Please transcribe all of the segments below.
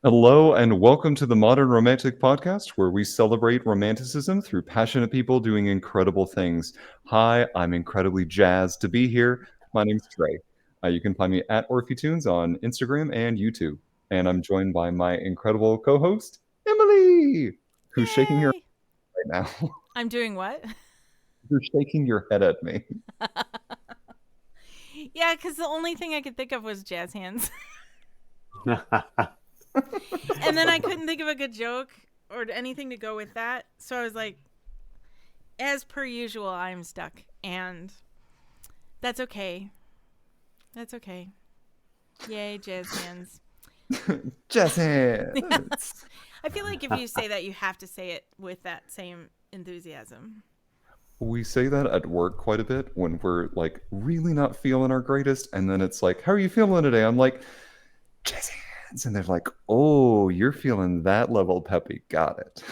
Hello and welcome to the Modern Romantic Podcast, where we celebrate romanticism through passionate people doing incredible things. Hi, I'm incredibly jazzed to be here. My name's Trey. You can find me at OrpheTunes on Instagram and YouTube. And I'm joined by my incredible co-host, Emily, who's shaking her Yay! head right now. I'm doing what? You're shaking your head at me. Yeah, because the only thing I could think of was jazz hands. And then I couldn't think of a good joke or anything to go with that. So I was like, as per usual, I'm stuck. And that's okay. That's okay. Yay, jazz hands. Jazz Yeah. hands. I feel like if you say that, you have to say it with that same enthusiasm. We say that at work quite a bit when we're like really not feeling our greatest, and then it's like, "How are you feeling today?" I'm like, "Jazz hands," and they're like, "Oh, you're feeling that level peppy. Got it."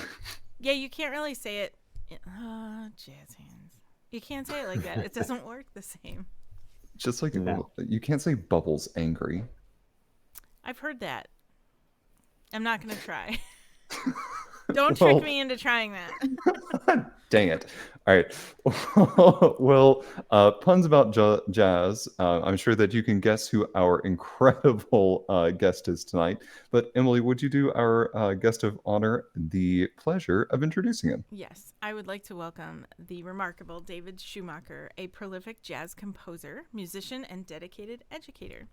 Yeah, you can't really say it. Jazz hands. You can't say it like that. It doesn't work the same. Just like No. you can't say Bubbles angry. I've heard that. I'm not going to try. Don't trick Well, me into trying that. dang it. All right. Well, puns about jazz. I'm sure that you can guess who our incredible guest is tonight. But Emily, would you do our guest of honor the pleasure of introducing him? Yes, I would like to welcome the remarkable David Schumacher, a prolific jazz composer, musician, and dedicated educator.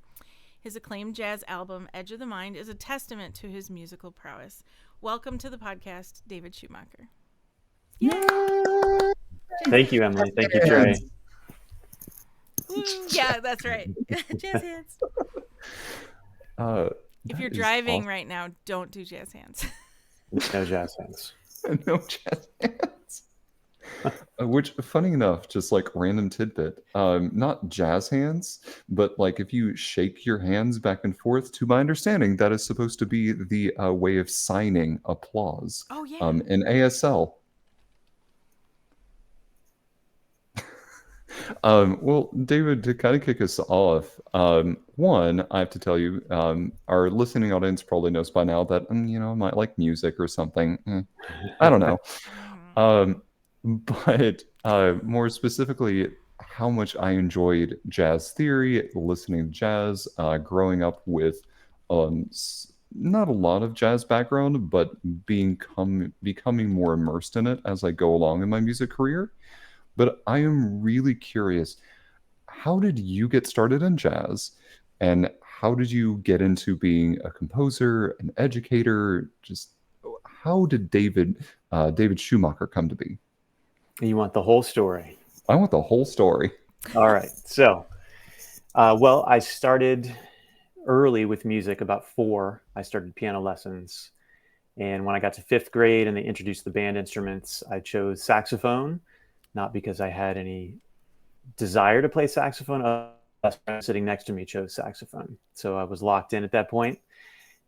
His acclaimed jazz album, Edge of the Mind, is a testament to his musical prowess. Welcome to the podcast, David Schumacher. Yay! Yay! Jazz Thank you, hands. Emily. Thank you, Trey. Woo! Yeah, that's right. Jazz hands. Uh, If that you're is driving awesome. right now, don't do jazz hands. No jazz hands. No jazz hands. Which, funny enough, just like random tidbit, not jazz hands, but like if you shake your hands back and forth, to my understanding, that is supposed to be the way of signing applause Oh, yeah. in ASL. Well, David, to kind of kick us off, one, I have to tell you, our listening audience probably knows by now that, I might like music or something. I don't know. Mhm. Um, but more specifically, how much I enjoyed jazz theory, listening to jazz, growing up with not a lot of jazz background, but becoming more immersed in it as I go along in my music career. But I am really curious, how did you get started in jazz? And how did you get into being a composer, an educator? Just how did David Schumacher come to be? You want the whole story. I want the whole story. All right. So, I started early with music, about 4. I started piano lessons. And when I got to 5th grade and they introduced the band instruments, I chose saxophone, not because I had any desire to play saxophone. A friend sitting next to me chose saxophone. So I was locked in at that point.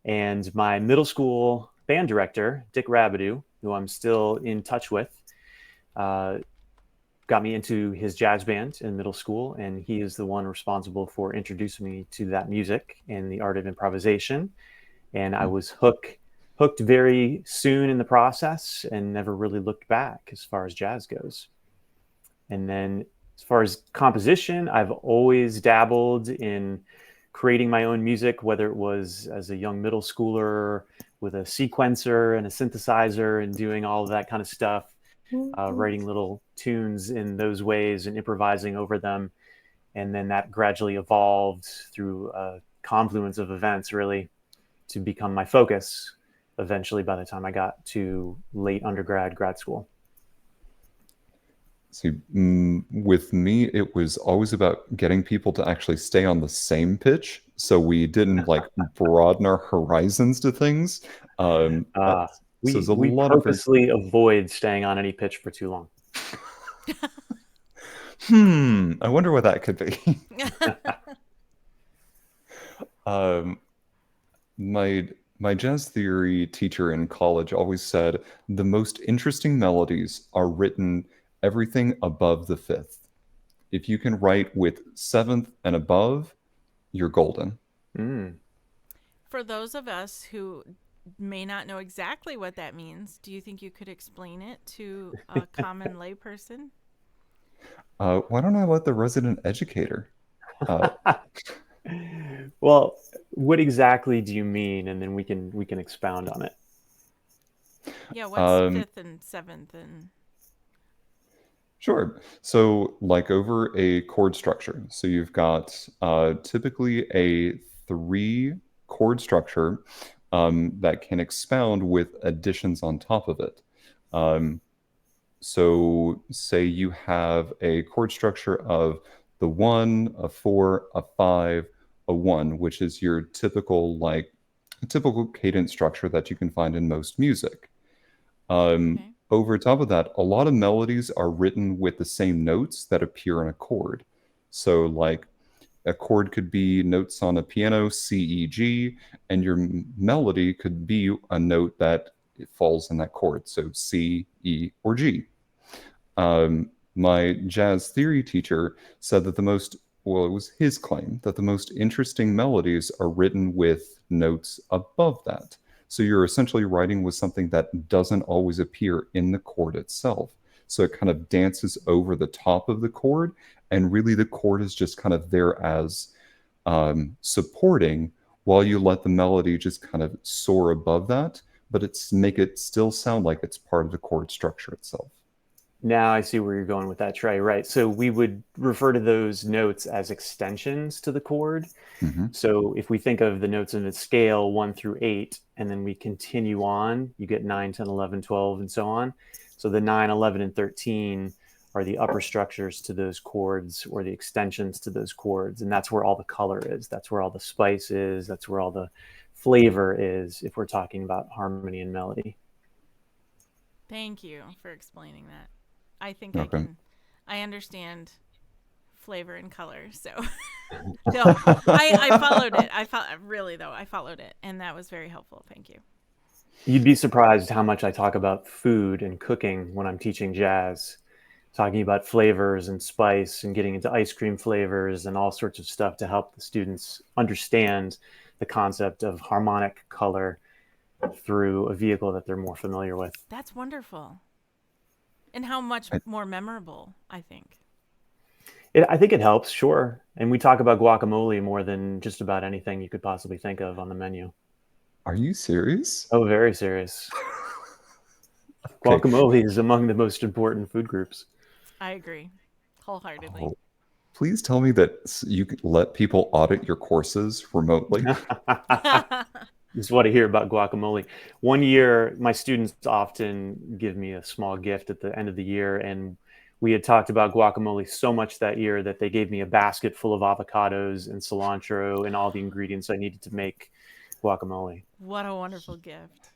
And my middle school band director, Dick Rabideau, who I'm still in touch with, uh, got me into his jazz band in middle school, and he is the one responsible for introducing me to that music and the art of improvisation. And I was hooked very soon in the process, and never really looked back as far as jazz goes. And then as far as composition, I've always dabbled in creating my own music, whether it was as a young middle schooler with a sequencer and a synthesizer and doing all of that kind of stuff, writing little tunes in those ways and improvising over them. And then that gradually evolved through a confluence of events, really, to become my focus eventually by the time I got to late undergrad, grad school. See, with me, it was always about getting people to actually stay on the same pitch, so we didn't like broaden our horizons to things. Uh, So there's we a we lot of purposely avoid staying on any pitch for too long. I wonder what that could be. um, my my jazz theory teacher in college always said the most interesting melodies are written everything above the fifth. If you can write with seventh and above, you're golden. Mm. For those of us who may not know exactly what that means, do you think you could explain it to a common layperson? Why don't I let the resident educator? Uh, Well, what exactly do you mean? And then we can expound on it. Yeah, what's um, fifth and seventh and Sure. So, like over a chord structure, so you've got typically a three chord structure that can expound with additions on top of it. Um, so, say you have a chord structure of the one, a four, a five, a one, which is your typical cadence structure that you can find in most music. okay. Over top of that, a lot of melodies are written with the same notes that appear in a chord. So, like a chord could be notes on a piano, C, E, G, and your melody could be a note that it falls in that chord. So, C, E, or G. My jazz theory teacher said that it was his claim that the most interesting melodies are written with notes above that. So you're essentially writing with something that doesn't always appear in the chord itself. So it kind of dances over the top of the chord, and really the chord is just kind of there as supporting while you let the melody just kind of soar above that, but make it still sound like it's part of the chord structure itself. Now I see where you're going with that, Trey. Right. So we would refer to those notes as extensions to the chord. Hmm. So if we think of the notes in the scale 1 through 8, and then we continue on, you get 9, 10, 11, 12, and so on. So the 9, 11, and 13 are the upper structures to those chords or the extensions to those chords. And that's where all the color is. That's where all the spice is. That's where all the flavor is if we're talking about harmony and melody. Thank you for explaining that. I think Okay. I understand flavor and color. So, no, I followed it. Really though, I followed it, and that was very helpful. Thank you. You'd be surprised how much I talk about food and cooking when I'm teaching jazz, talking about flavors and spice and getting into ice cream flavors and all sorts of stuff to help the students understand the concept of harmonic color through a vehicle that they're more familiar with. That's wonderful, and how much I- more memorable, I think. I think it helps, sure. And we talk about guacamole more than just about anything you could possibly think of on the menu. Are you serious? Oh, very serious. Okay. Guacamole is among the most important food groups. I agree, wholeheartedly. Oh, please tell me that you can let people audit your courses remotely. This is what I hear about guacamole. One year, my students often give me a small gift at the end of the year, and we had talked about guacamole so much that year that they gave me a basket full of avocados and cilantro and all the ingredients I needed to make guacamole. What a wonderful gift.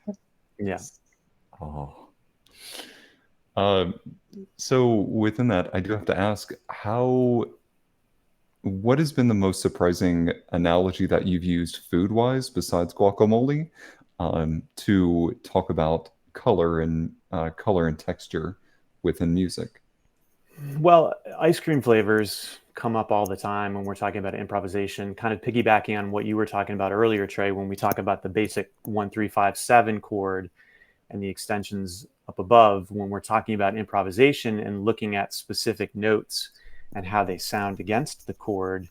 Yeah. Oh. Um, so within that, I do have to ask, what has been the most surprising analogy that you've used food-wise besides guacamole, to talk about color and texture within music? Well, ice cream flavors come up all the time when we're talking about improvisation, kind of piggybacking on what you were talking about earlier, Trey, when we talk about the basic 1, 3, 5, 7 chord and the extensions up above. When we're talking about improvisation and looking at specific notes and how they sound against the chord,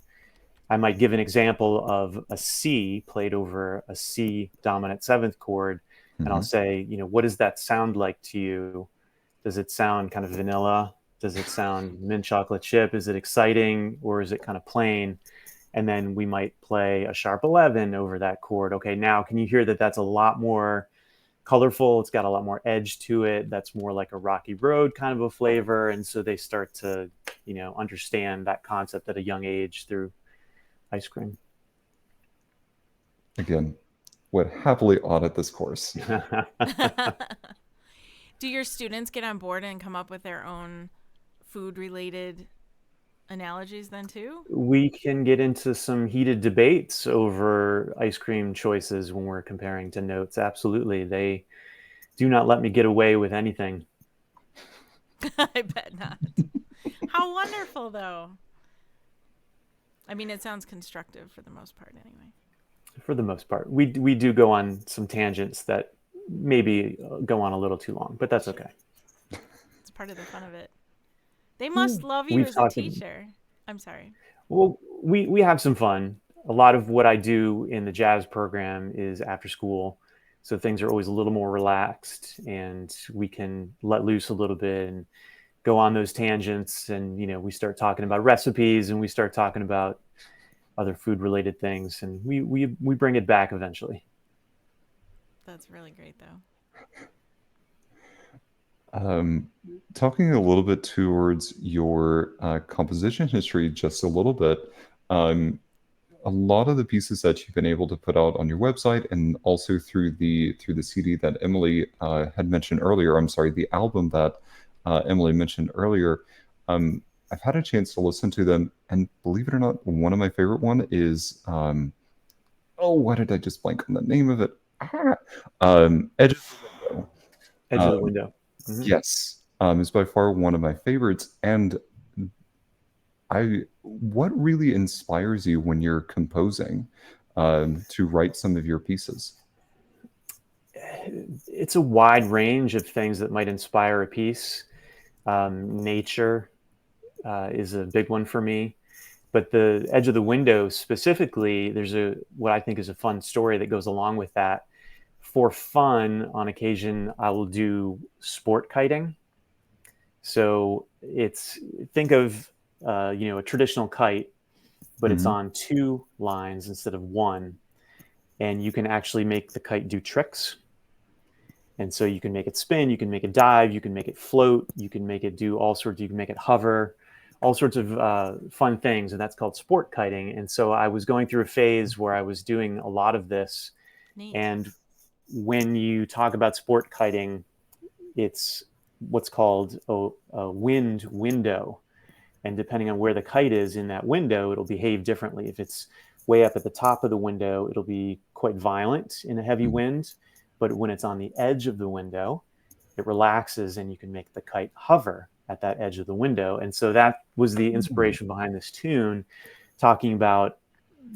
I might give an example of a C played over a C dominant seventh chord. And I'll Hmm. say, what does that sound like to you? Does it sound kind of vanilla? Does it sound mint chocolate chip? Is it exciting or is it kind of plain? And then we might play a sharp 11 over that chord. Okay, now can you hear that that's a lot more colorful? It's got a lot more edge to it. That's more like a rocky road kind of a flavor. And so they start to, understand that concept at a young age through ice cream. Again, would happily audit this course. Do your students get on board and come up with their own food related analogies then too? We can get into some heated debates over ice cream choices when we're comparing to notes. Absolutely. They do not let me get away with anything. I bet not. How wonderful though. I mean, it sounds constructive for the most part anyway. for the most part. We do go on some tangents that maybe go on a little too long, but that's okay. It's part of the fun of it. They must love you We've as a talked. teacher. I'm sorry. Well, we have some fun. A lot of what I do in the jazz program is after school, so things are always a little more relaxed, and we can let loose a little bit and go on those tangents. And we start talking about recipes, and we start talking about other food related things, and we bring it back eventually. That's really great, though. Talking a little bit towards your composition history, just a little bit. A lot of the pieces that you've been able to put out on your website, and also through the CD that Emily had mentioned earlier. I'm sorry, the album that Emily mentioned earlier. I've had a chance to listen to them, and believe it or not, one of my favorite one is oh, why did I just blank on the name of it? Edge of the Window. Edge of the Um, window. Mhm. yes, is by far one of my favorites, and what really inspires you when you're composing to write some of your pieces? It's a wide range of things that might inspire a piece. Nature is a big one for me, but the edge of the window specifically, there's a what I think is a fun story that goes along with that. For fun, on occasion, I will do sport kiting. So it's think of a traditional kite, but it's Mhm. on two lines instead of one, and you can actually make the kite do tricks. And so you can make it spin, you can make it dive, you can make it float, you can make it do all sorts. You can make it hover, all sorts of fun things, and that's called sport kiting. And so I was going through a phase where I was doing a lot of this. Neat. And when you talk about sport kiting, it's what's called a wind window. And depending on where the kite is in that window, it'll behave differently. If it's way up at the top of the window, it'll be quite violent in a heavy Mhm. wind. But when it's on the edge of the window, it relaxes and you can make the kite hover at that edge of the window. And so that was the inspiration behind this tune, talking about,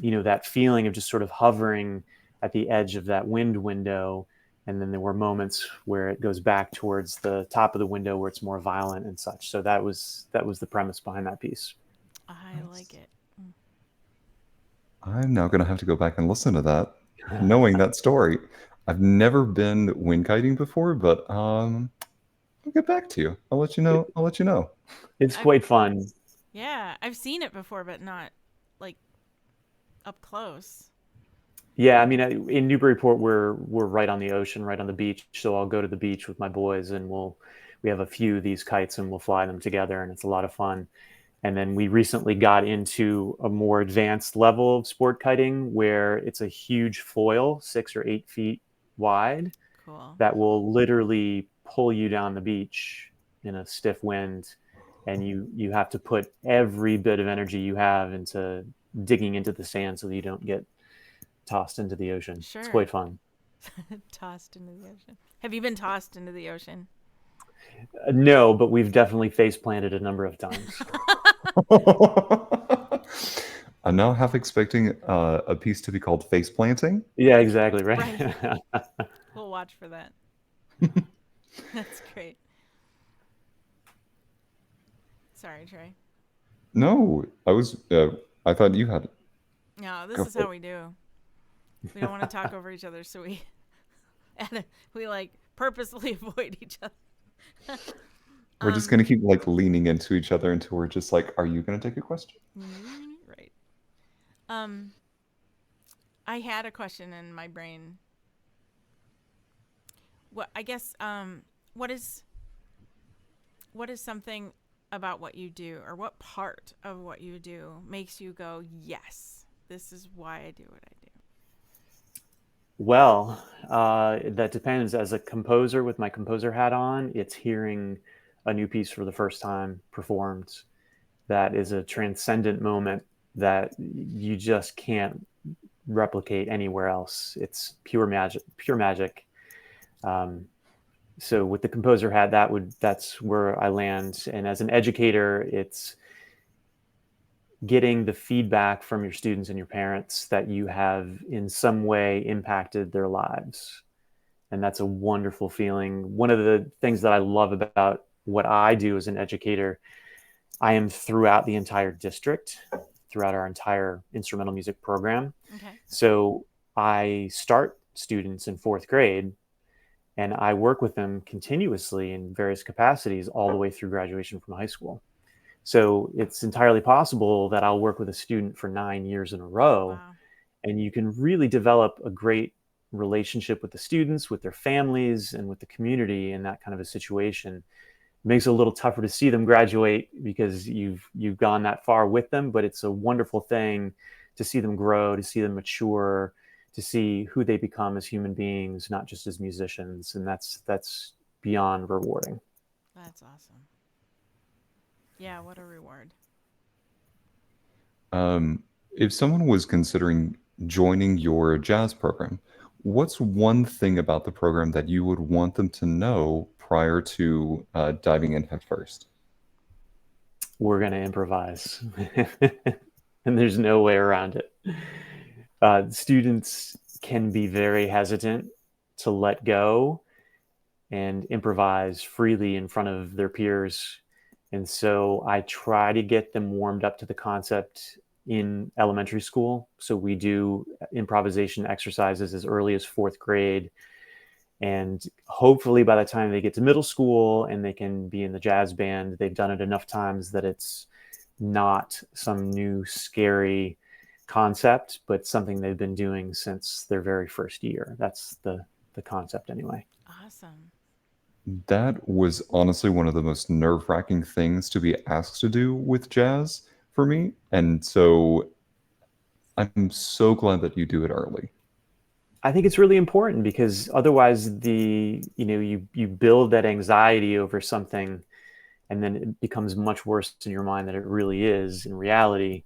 that feeling of just sort of hovering at the edge of that wind window. And then there were moments where it goes back towards the top of the window where it's more violent and such. So that was the premise behind that piece. I like it. I'm now going to have to go back and listen to that, knowing that story. I've never been wind kiting before, but I'll get back to you. I'll let you know. I'll let you know. It's I've quite fun. Yeah, I've seen it before, but not like up close. Yeah, I mean, in Newburyport, we're right on the ocean, right on the beach. So I'll go to the beach with my boys, and we have a few of these kites, and we'll fly them together, and it's a lot of fun. And then we recently got into a more advanced level of sport kiting, where it's a huge foil, 6 or 8 feet wide, Cool. that will literally pull you down the beach in a stiff wind, and you have to put every bit of energy you have into digging into the sand so that you don't get tossed into the ocean. It's Sure. quite fun. Tossed into the ocean. Have you been tossed into the ocean? No, but we've definitely face planted a number of times. I'm now half expecting a piece to be called face planting. Yeah, exactly, right. Right. We'll watch for that. That's great. Sorry, Trey. No, I was. I thought you had it. No, this Go is for how it. we do. We don't want to talk over each other, so we like purposely avoid each other. We're just gonna um, keep like leaning into each other until we're just like, "Are you gonna take a question?" right. Um, I had a question in my brain. What I guess what is something about what you do, or what part of what you do makes you go, yes, this is why I do what I do? Well, that depends. As a composer with my composer hat on, it's hearing a new piece for the first time performed. That is a transcendent moment that you just can't replicate anywhere else. It's pure magic, pure magic. Um, so with the composer hat, that's where I land. And as an educator, it's getting the feedback from your students and your parents that you have in some way impacted their lives. And that's a wonderful feeling. One of the things that I love about what I do as an educator, I am throughout the entire district, throughout our entire instrumental music program. Okay. So I start students in fourth grade and I work with them continuously in various capacities all the way through graduation from high school. So it's entirely possible that I'll work with a student for 9 years in a row, Wow. and you can really develop a great relationship with the students, with their families, and with the community in that kind of a situation. It makes it a little tougher to see them graduate because you've gone that far with them, but it's a wonderful thing to see them grow, to see them mature, to see who they become as human beings, not just as musicians, and that's beyond rewarding. That's awesome. Yeah, what a reward. If someone was considering joining your jazz program, what's one thing about the program that you would want them to know prior to diving in head first? We're going to improvise. And there's no way around it. Students can be very hesitant to let go and improvise freely in front of their peers. And so I try to get them warmed up to the concept in elementary school. So we do improvisation exercises as early as fourth grade. And hopefully by the time they get to middle school and they can be in the jazz band, they've done it enough times that it's not some new scary concept, but something they've been doing since their very first year. That's the concept anyway. Awesome. That was honestly one of the most nerve-wracking things to be asked to do with jazz for me. And so I'm so glad that you do it early. I think it's really important because otherwise you build that anxiety over something and then it becomes much worse in your mind than it really is in reality.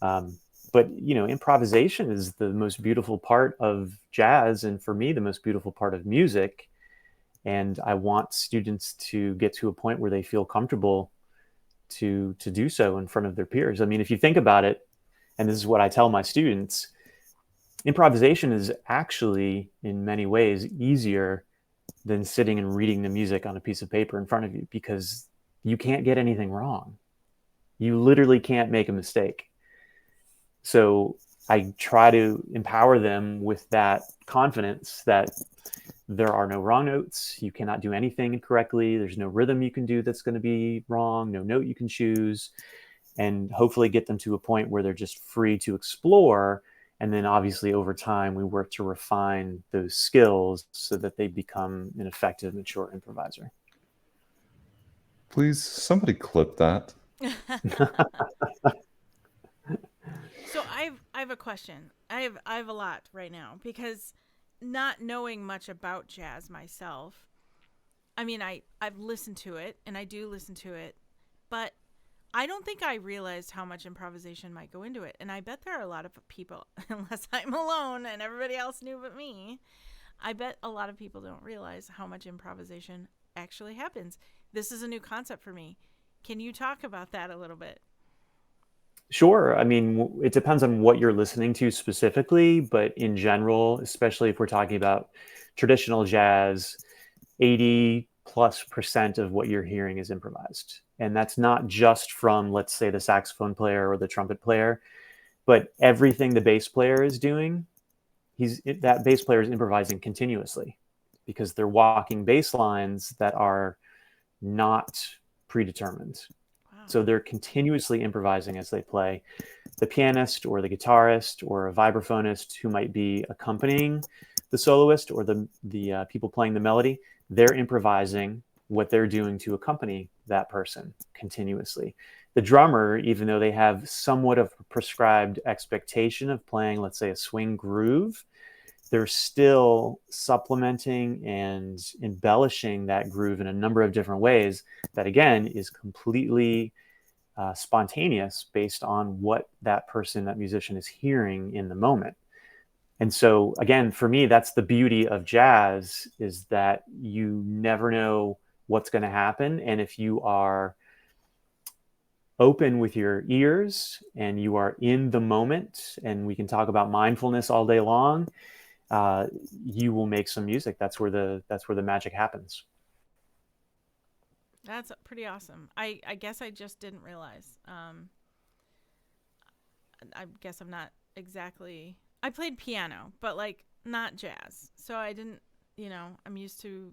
But improvisation is the most beautiful part of jazz, and for me, the most beautiful part of music. And I want students to get to a point where they feel comfortable to do so in front of their peers. I mean, if you think about it, and this is what I tell my students, improvisation is actually in many ways easier than sitting and reading the music on a piece of paper in front of you, because you can't get anything wrong. You literally can't make a mistake. So I try to empower them with that confidence that there are no wrong notes. You cannot do anything incorrectly. There's no rhythm you can do that's going to be wrong, no note you can choose, and hopefully get them to a point where they're just free to explore. And then obviously over time, we work to refine those skills so that they become an effective, mature improviser. Please, somebody clip that. So I have a question. I have a lot right now because not knowing much about jazz myself. I mean, I've listened to it and I do listen to it, but I don't think I realized how much improvisation might go into it. And I bet there are a lot of people, unless I'm alone and everybody else knew but me, I bet a lot of people don't realize how much improvisation actually happens. This is a new concept for me. Can you talk about that a little bit? Sure. I mean, it depends on what you're listening to specifically, but in general, especially if we're talking about traditional jazz, 80+% of what you're hearing is improvised. And that's not just from, let's say, the saxophone player or the trumpet player, but everything the bass player is doing, that bass player is improvising continuously because they're walking bass lines that are not predetermined. Wow. So they're continuously improvising as they play. The pianist or the guitarist or a vibraphonist who might be accompanying the soloist or the people playing the melody, they're improvising what they're doing to accompany that person continuously. The drummer, even though they have somewhat of a prescribed expectation of playing, let's say, a swing groove, they're still supplementing and embellishing that groove in a number of different ways that, again, is completely spontaneous based on what that person, that musician, is hearing in the moment. And so, again, for me, that's the beauty of jazz, is that you never know what's going to happen. And if you are open with your ears and you are in the moment, and we can talk about mindfulness all day long, you will make some music. That's where the magic happens. That's pretty awesome. I guess I just didn't realize. I guess I'm not exactly. I played piano, but like not jazz. So I didn't, I'm used to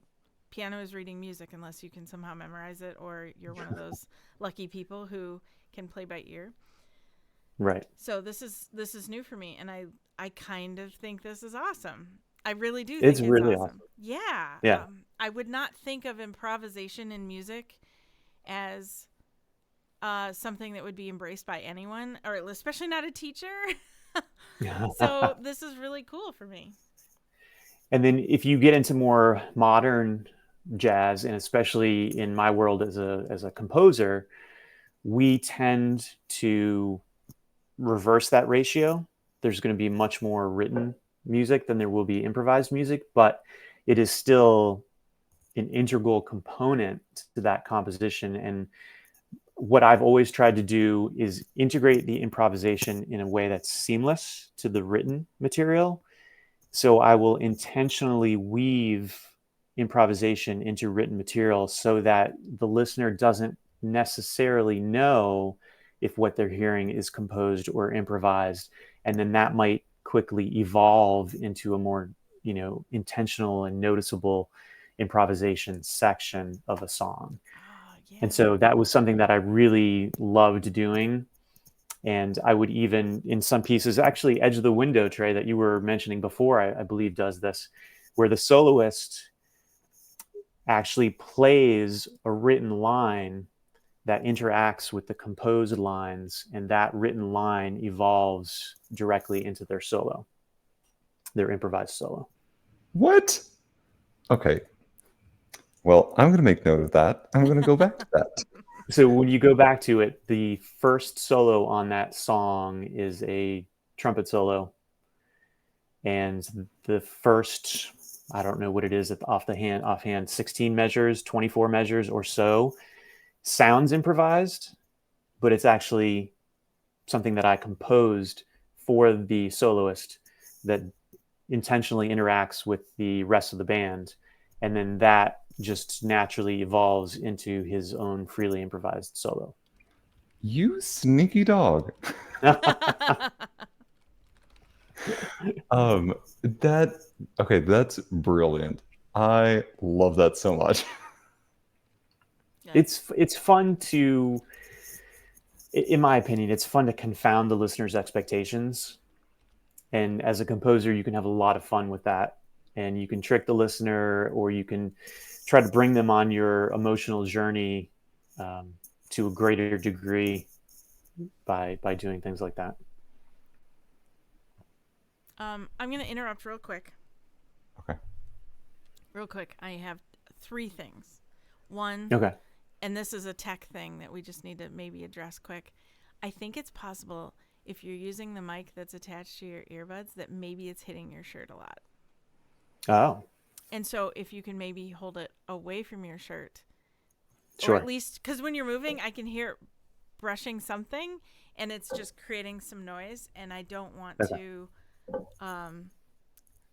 piano is reading music unless you can somehow memorize it or you're one of those lucky people who can play by ear. Right. So this is new for me, and I kind of think this is awesome. I really do It's think it's really awesome. awesome. Yeah. Yeah. I would not think of improvisation in music as something that would be embraced by anyone, or especially not a teacher. So this is really cool for me. And then if you get into more modern jazz, and especially in my world as a composer, we tend to reverse that ratio. There's going to be much more written music than there will be improvised music, but it is still an integral component to that composition. And what I've always tried to do is integrate the improvisation in a way that's seamless to the written material. So I will intentionally weave improvisation into written material so that the listener doesn't necessarily know if what they're hearing is composed or improvised. And then that might quickly evolve into a more, intentional and noticeable improvisation section of a song. Oh, yeah. And so that was something that I really loved doing. And I would even, in some pieces, actually, Edge of the Window, Trey, that you were mentioning before, I believe does this, where the soloist actually plays a written line that interacts with the composed lines, and that written line evolves directly into their solo, their improvised solo. What? Okay. Well, I'm going to make note of that. I'm going to go back to that. So when you go back to it, the first solo on that song is a trumpet solo. And the first, I don't know what it is offhand, 16 measures, 24 measures or so, sounds improvised, but it's actually something that I composed for the soloist that intentionally interacts with the rest of the band. And then that just naturally evolves into his own freely improvised solo. You sneaky dog. That's brilliant. I love that so much. Yeah. It's fun to, in my opinion, it's fun to confound the listener's expectations. And as a composer, you can have a lot of fun with that. And you can trick the listener, or you can try to bring them on your emotional journey to a greater degree by doing things like that. I'm going to interrupt real quick. Okay. Real quick. I have 3 things. One, Okay. and this is a tech thing that we just need to maybe address quick. I think it's possible if you're using the mic that's attached to your earbuds that maybe it's hitting your shirt a lot. Oh. And so if you can maybe hold it away from your shirt. Sure. Or at least, because when you're moving, I can hear it brushing something, and it's just creating some noise, and I don't want to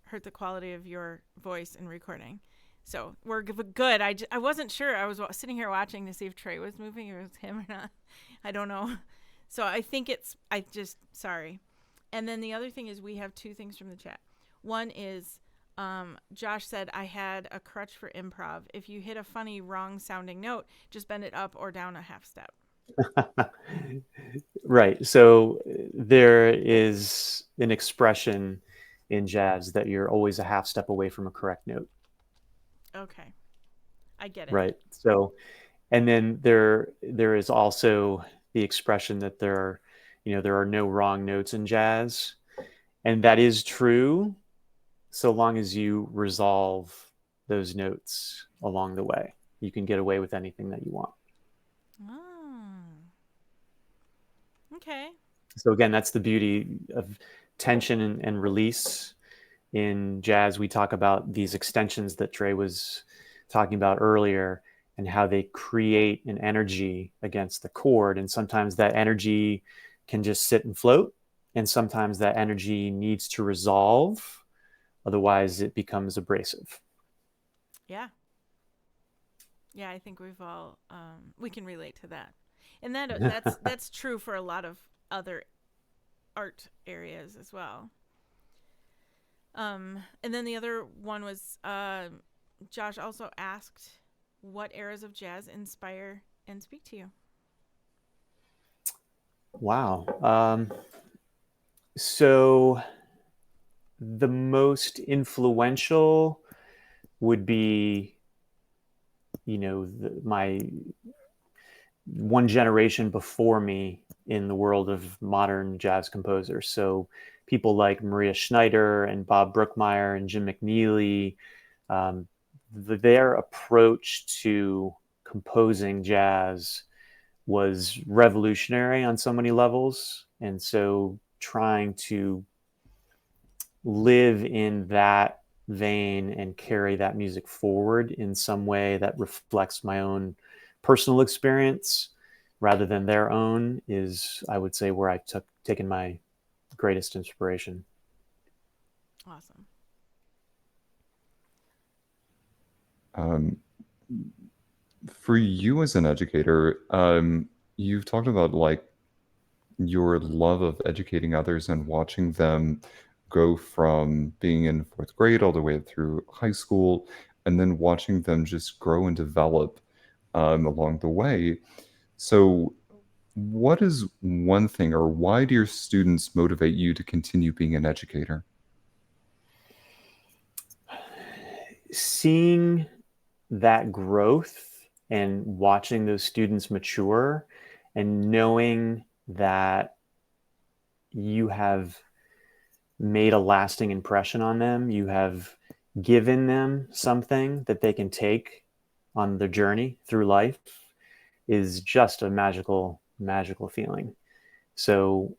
hurt the quality of your voice in recording. So we're good. I wasn't sure. I was sitting here watching to see if Trey was moving, if it was him or not. I don't know. So I think sorry. And then the other thing is we have 2 things from the chat. One is Josh said, I had a crutch for improv. If you hit a funny, wrong sounding note, just bend it up or down a half step. Right. So there is an expression in jazz that you're always a half step away from a correct note. Okay. I get it. Right. So, and then there is also the expression that there are no wrong notes in jazz. And that is true so long as you resolve those notes along the way. You can get away with anything that you want. Oh. Okay. So again, that's the beauty of tension and release. In jazz, we talk about these extensions that Trey was talking about earlier. and how they create an energy against the chord. And sometimes that energy can just sit and float, and sometimes that energy needs to resolve, otherwise it becomes abrasive. Yeah. Yeah, I think we've all we can relate to that. And that's true for a lot of other art areas as well. And then the other one was Josh also asked, what eras of jazz inspire and speak to you? Wow. So the most influential would be, my one generation before me in the world of modern jazz composers. So people like Maria Schneider and Bob Brookmeyer and Jim McNeely, um, their approach to composing jazz was revolutionary on so many levels. And so trying to live in that vein and carry that music forward in some way that reflects my own personal experience rather than their own is, I would say, where I taken my greatest inspiration. Awesome. Um, for you as an educator, you've talked about like your love of educating others and watching them go from being in fourth grade all the way through high school, and then watching them just grow and develop along the way. So, what is one thing, or why do your students motivate you to continue being an educator? Seeing that growth and watching those students mature and knowing that you have made a lasting impression on them, you have given them something that they can take on their journey through life is just a magical feeling. So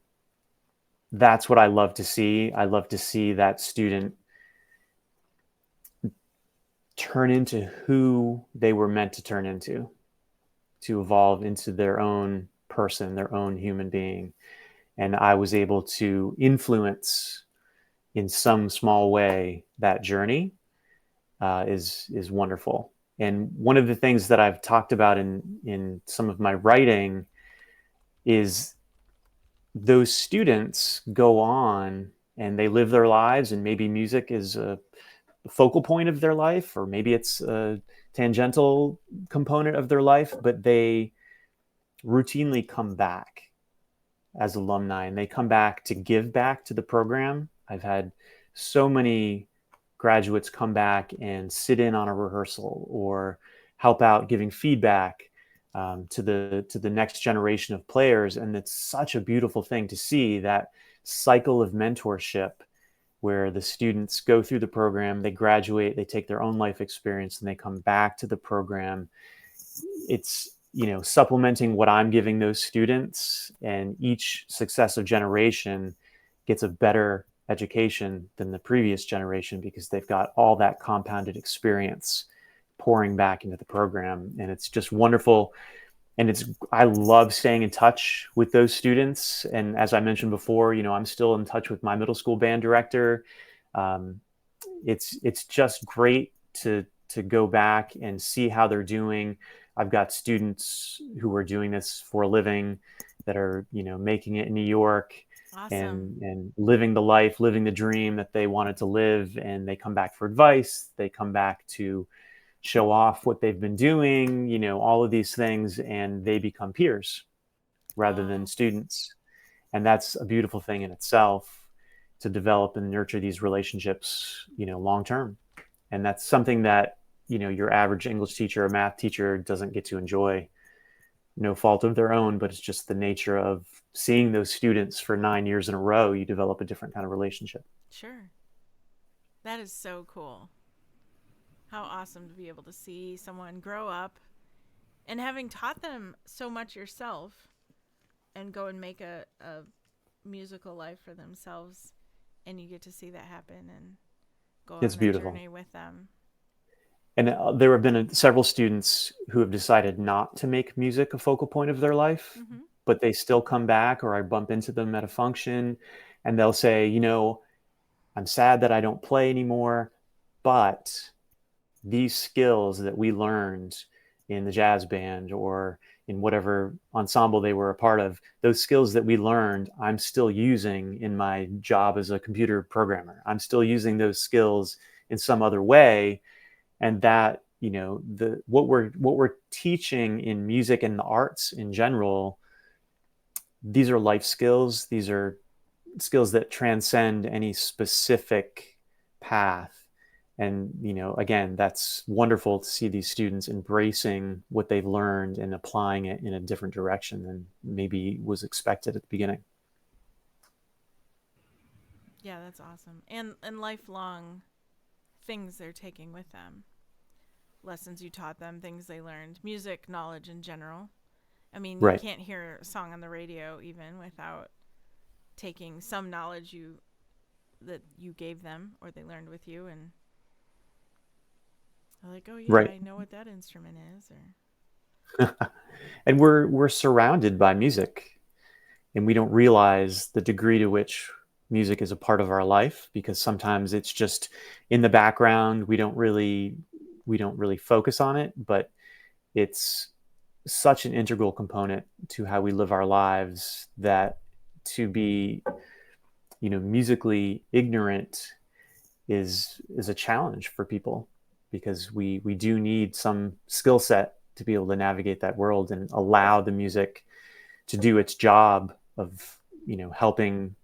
that's what I love to see. I love to see that student turn into who they were meant to turn into, to evolve into their own person, their own human being. And I was able to influence in some small way that journey is wonderful. And one of the things that I've talked about in some of my writing is those students go on and they live their lives, and maybe music is a focal point of their life, or maybe it's a tangential component of their life, but they routinely come back as alumni, and they come back to give back to the program. I've had so many graduates come back and sit in on a rehearsal or help out giving feedback to the next generation of players, and it's such a beautiful thing to see that cycle of mentorship where the students go through the program, they graduate, they take their own life experience, and they come back to the program. It's, supplementing what I'm giving those students, and each successive generation gets a better education than the previous generation because they've got all that compounded experience pouring back into the program. And it's just wonderful. And I love staying in touch with those students. And as I mentioned before, I'm still in touch with my middle school band director. Um, it's just great to go back and see how they're doing. I've got students who are doing this for a living that are, making it in New York Awesome. and living the life, living the dream that they wanted to live. And they come back for advice. They come back to show off what they've been doing, all of these things, and they become peers rather than Wow. students. And that's a beautiful thing in itself, to develop and nurture these relationships, long term. And that's something that, your average English teacher or math teacher doesn't get to enjoy. No fault of their own, but it's just the nature of seeing those students for 9 years in a row. You develop a different kind of relationship. Sure. That is so cool. How awesome to be able to see someone grow up and having taught them so much yourself and go and make a musical life for themselves, and you get to see that happen and go It's on that beautiful. journey with them. And there have been several students who have decided not to make music a focal point of their life, Mm-hmm. but they still come back, or I bump into them at a function and they'll say, I'm sad that I don't play anymore, but these skills that we learned in the jazz band or in whatever ensemble they were a part of, those skills that we learned, I'm still using in my job as a computer programmer. I'm still using those skills in some other way. And that, what we're teaching in music and the arts in general, these are life skills. These are skills that transcend any specific path. And, again, that's wonderful to see these students embracing what they've learned and applying it in a different direction than maybe was expected at the beginning. Yeah, that's awesome. And lifelong things they're taking with them. Lessons you taught them, things they learned, music, knowledge in general. I mean, you Right. can't hear a song on the radio even without taking some knowledge that you gave them or they learned with you, and they're like, oh yeah, Right. I know what that instrument is. And we're surrounded by music, and we don't realize the degree to which music is a part of our life, because sometimes it's just in the background. We don't really focus on it, but it's such an integral component to how we live our lives that to be, musically ignorant is a challenge for people, because we do need some skill set to be able to navigate that world and allow the music to do its job of, helping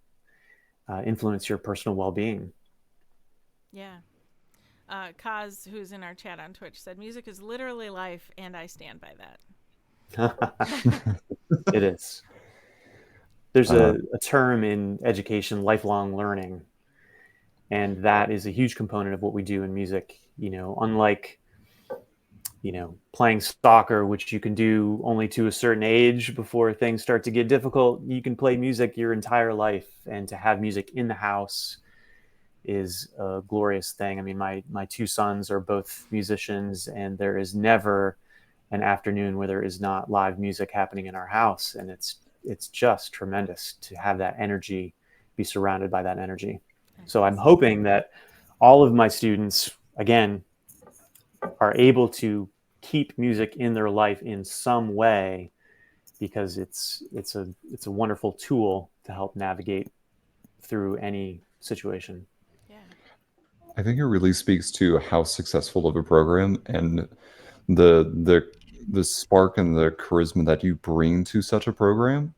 influence your personal well-being. Yeah. Kaz, who's in our chat on Twitch, said music is literally life, and I stand by that. It is. There's a term in education, lifelong learning, and that is a huge component of what we do in music. Unlike playing soccer, which you can do only to a certain age before things start to get difficult, you can play music your entire life, and to have music in the house is a glorious thing. I mean, my two sons are both musicians, and there is never an afternoon where there is not live music happening in our house, and it's just tremendous to have that energy, be surrounded by that energy. So I'm hoping that all of my students, again, are able to keep music in their life in some way, because it's a wonderful tool to help navigate through any situation. Yeah. I think it really speaks to how successful of a program and the spark and the charisma that you bring to such a program.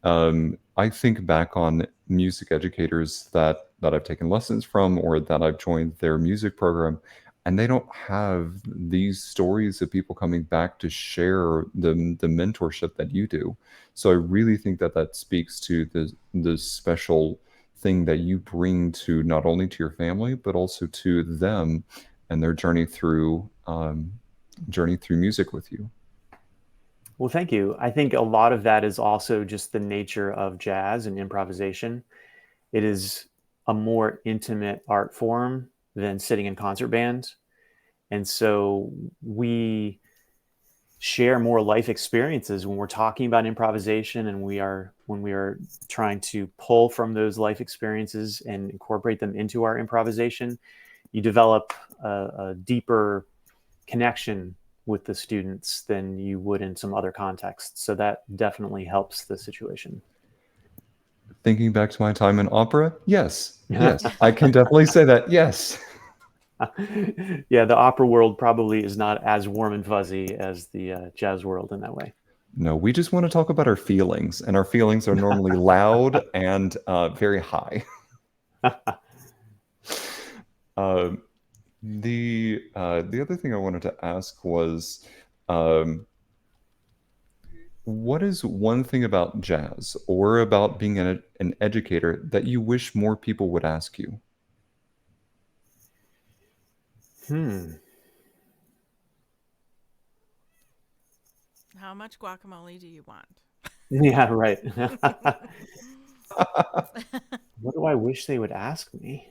I think back on music educators that I've taken lessons from or that I've joined their music program, and they don't have these stories of people coming back to share the mentorship that you do. So I really think that that speaks to the special thing that you bring to not only to your family but also to them and their journey through music with you. Well, thank you. I think a lot of that is also just the nature of jazz and improvisation. It is a more intimate art form than sitting in concert band. And so we share more life experiences when we're talking about improvisation, and when we are trying to pull from those life experiences and incorporate them into our improvisation. You develop a deeper connection with the students than you would in some other contexts. So that definitely helps the situation. Thinking back to my time in opera, yes, I can definitely say that. Yes. Yeah, the opera world probably is not as warm and fuzzy as the jazz world in that way. No, we just want to talk about our feelings, and our feelings are normally loud and very high. The other thing I wanted to ask was, what is one thing about jazz or about being an educator that you wish more people would ask you? How much guacamole do you want? Yeah, right. What do I wish they would ask me?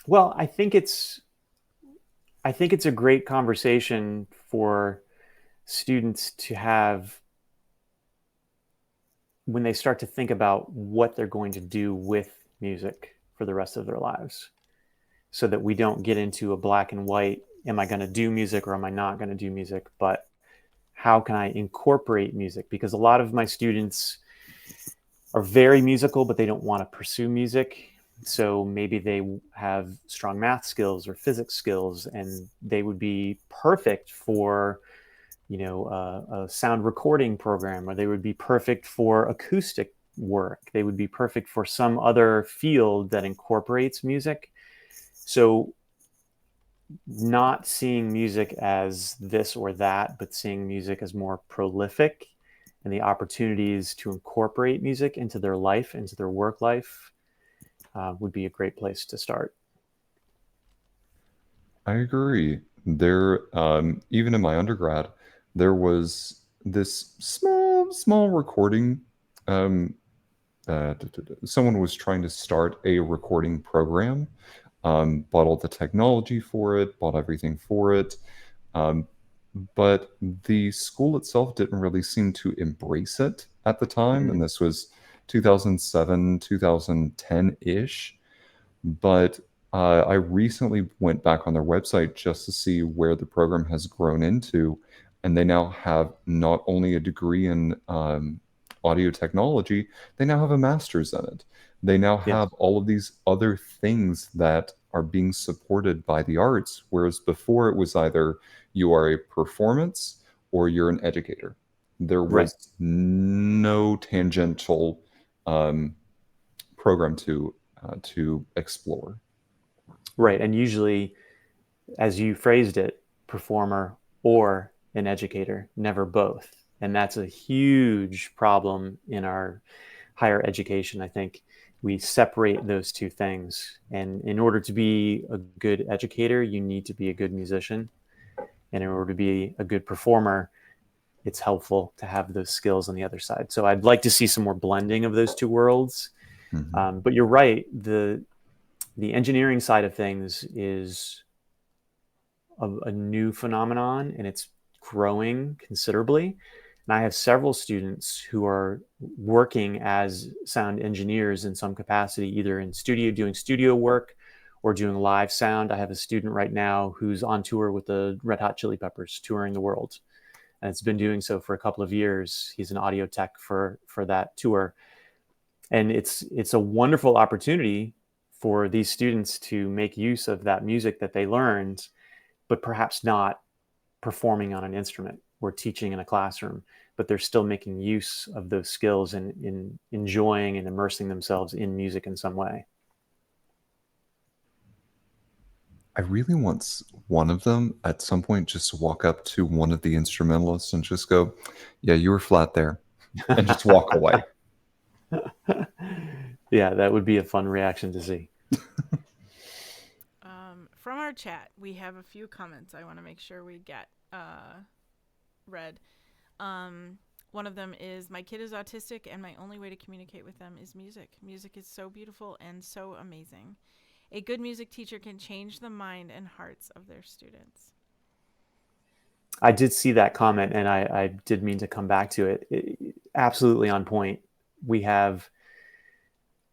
Well, I think it's a great conversation for students to have when they start to think about what they're going to do with music for the rest of their lives, so that we don't get into a black and white, am I going to do music or am I not going to do music, but how can I incorporate music? Because a lot of my students are very musical, but they don't want to pursue music. So maybe they have strong math skills or physics skills, and they would be perfect for, a sound recording program, or they would be perfect for acoustic work. They would be perfect for some other field that incorporates music. So not seeing music as this or that, but seeing music as more prolific, and the opportunities to incorporate music into their life, into their work life, would be a great place to start. I agree. There, even in my undergrad, there was this small recording. Um, Someone was trying to start a recording program, bought all the technology for it, bought everything for it. Um, but the school itself didn't really seem to embrace it at the time. And Mm. this was 2007, 2010 ish. But I recently went back on their website just to see where the program has grown into. And they now have not only a degree in audio technology, they now have a master's in it. They now Yes, have all of these other things that are being supported by the arts, whereas before it was either you are a performance or you're an educator. There right, was no tangential um, program to explore. right. And usually, as you phrased it, performer or an educator, never both. And that's a huge problem in our higher education. I think we separate those two things. And in order to be a good educator, you need to be a good musician. And in order to be a good performer, it's helpful to have those skills on the other side. So I'd like to see some more blending of those two worlds. Mhm. But you're right. The engineering side of things is a new phenomenon, and it's growing considerably. And I have several students who are working as sound engineers in some capacity, either in studio, doing studio work, or doing live sound. I have a student right now who's on tour with the Red Hot Chili Peppers, touring the world, and it's been doing so for a couple of years. He's an audio tech for that tour, and it's a wonderful opportunity for these students to make use of that music that they learned, but perhaps not performing on an instrument or teaching in a classroom, but they're still making use of those skills and in enjoying and immersing themselves in music in some way. I really want one of them at some point just to walk up to one of the instrumentalists and just go, "Yeah, you were flat there," and just walk away. Yeah, that would be a fun reaction to see. From our chat, we have a few comments I want to make sure we get read. Um, One of them is, my kid is autistic, and my only way to communicate with them is music. Music is so beautiful and so amazing. A good music teacher can change the mind and hearts of their students. I did see that comment, and I did mean to come back to it. Absolutely on point. We have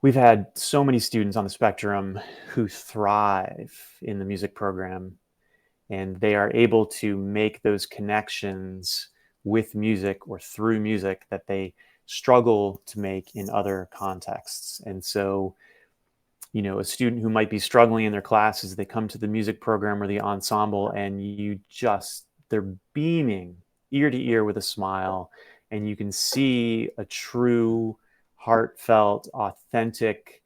we've had so many students on the spectrum who thrive in the music program, and they are able to make those connections with music or through music that they struggle to make in other contexts. And so, a student who might be struggling in their classes, they come to the music program or the ensemble, and they're beaming ear to ear with a smile, and you can see a true, heartfelt, authentic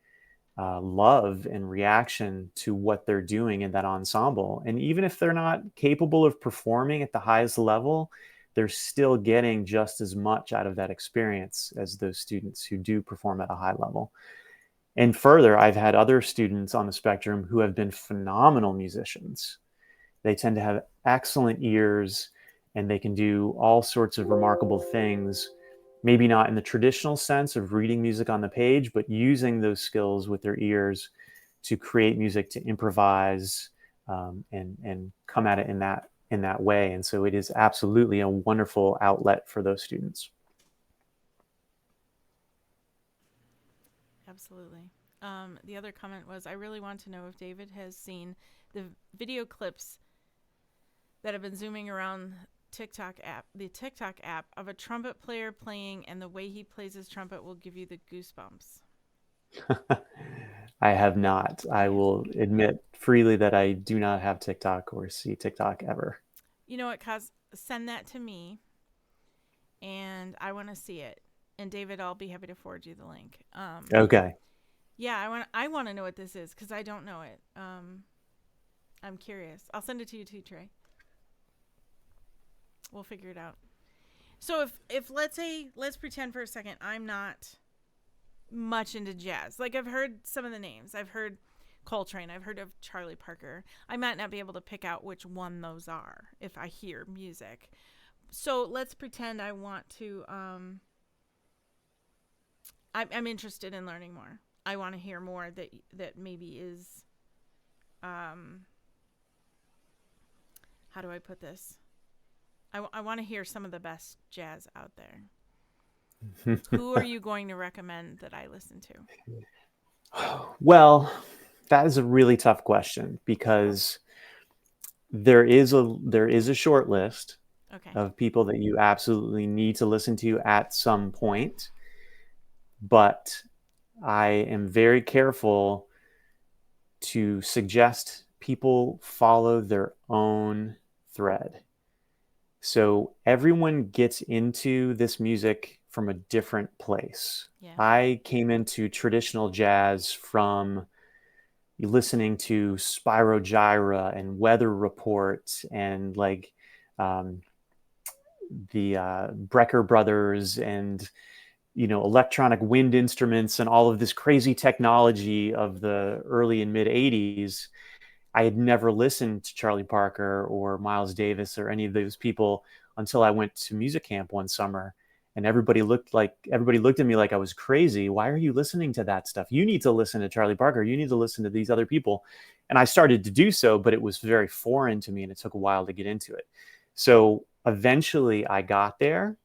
love and reaction to what they're doing in that ensemble. And even if they're not capable of performing at the highest level, they're still getting just as much out of that experience as those students who do perform at a high level. And further, I've had other students on the spectrum who have been phenomenal musicians. They tend to have excellent ears, and they can do all sorts of remarkable things, maybe not in the traditional sense of reading music on the page, but using those skills with their ears to create music, to improvise, and come at it in that way. And so it is absolutely a wonderful outlet for those students. Absolutely. The other comment was, I really want to know if David has seen the video clips that have been zooming around the TikTok app of a trumpet player playing, and the way he plays his trumpet will give you the goosebumps. I have not. I will admit freely that I do not have TikTok or see TikTok ever. You know what, Kaz? Send that to me, and I want to see it. And David, I'll be happy to forward you the link. Okay. Yeah, I want to know what this is because I don't know it. I'm curious. I'll send it to you too, Trey. We'll figure it out. So if let's pretend for a second I'm not much into jazz. Like, I've heard some of the names. I've heard Coltrane. I've heard of Charlie Parker. I might not be able to pick out which one those are if I hear music. So let's pretend I want to. I'm interested in learning more. I want to hear more that maybe is. How do I put this? I want to hear some of the best jazz out there. Who are you going to recommend that I listen to? Well, that is a really tough question because there is a short list of people that you absolutely need to listen to at some point, but I am very careful to suggest people follow their own thread. So everyone gets into this music from a different place. Yeah. I came into traditional jazz from listening to Spyro Gyra and Weather Report and like the Brecker Brothers and electronic wind instruments and all of this crazy technology of the early and mid 80s. I had never listened to Charlie Parker or Miles Davis or any of those people until I went to music camp one summer, and everybody looked at me like I was crazy. Why are you listening to that stuff? You need to listen to Charlie Parker. You need to listen to these other people. And I started to do so, but it was very foreign to me, and it took a while to get into it. So eventually I got there,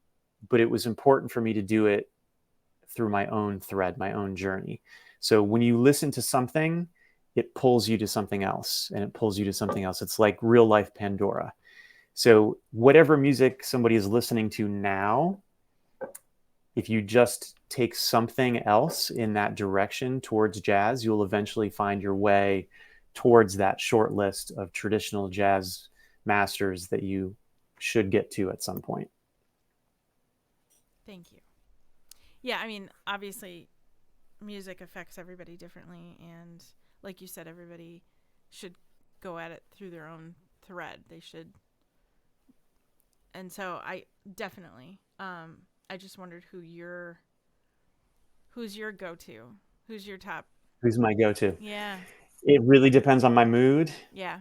but it was important for me to do it through my own thread, my own journey. So when you listen to something, it pulls you to something else, and it pulls you to something else. It's like real life Pandora. So whatever music somebody is listening to now, if you just take something else in that direction towards jazz, you'll eventually find your way towards that short list of traditional jazz masters that you should get to at some point. Thank you. Yeah, I mean, obviously, music affects everybody differently, and like you said, everybody should go at it through their own thread. They should. And so I definitely, I just wondered who's your go-to? Who's your top? Who's my go-to? Yeah. It really depends on my mood. Yeah.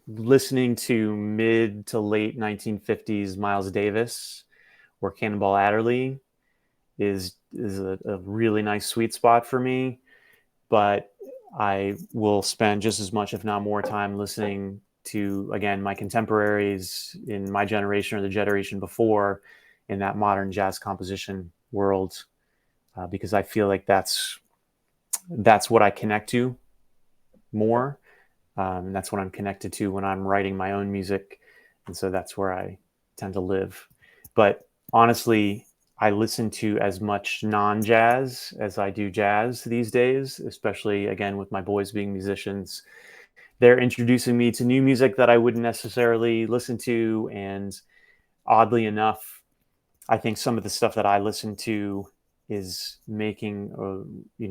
Listening to mid to late 1950s Miles Davis or Cannonball Adderley is a really nice sweet spot for me. But I will spend just as much, if not more, time listening to, again, my contemporaries in my generation or the generation before in that modern jazz composition world, because I feel like that's what I connect to more. And that's what I'm connected to when I'm writing my own music. And so that's where I tend to live. But honestly, I listen to as much non-jazz as I do jazz these days, especially, again, with my boys being musicians. They're introducing me to new music that I wouldn't necessarily listen to. And oddly enough, I think some of the stuff that I listen to is making a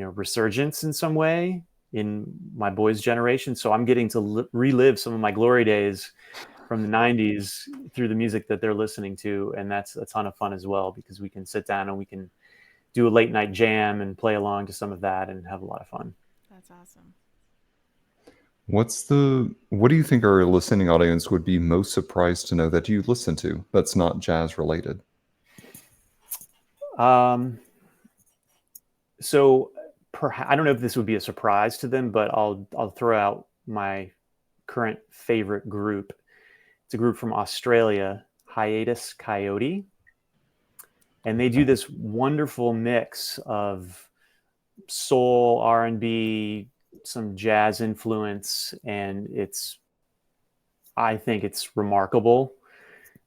resurgence in some way in my boys' generation. So I'm getting to relive some of my glory days from the 90s through the music that they're listening to. And that's a ton of fun as well, because we can sit down and we can do a late night jam and play along to some of that and have a lot of fun. That's awesome. What do you think our listening audience would be most surprised to know that you listen to that's not jazz related? So I don't know if this would be a surprise to them, but I'll throw out my current favorite group. It's a group from Australia, Hiatus Coyote, and they do this wonderful mix of soul, R&B, some jazz influence, and I think it's remarkable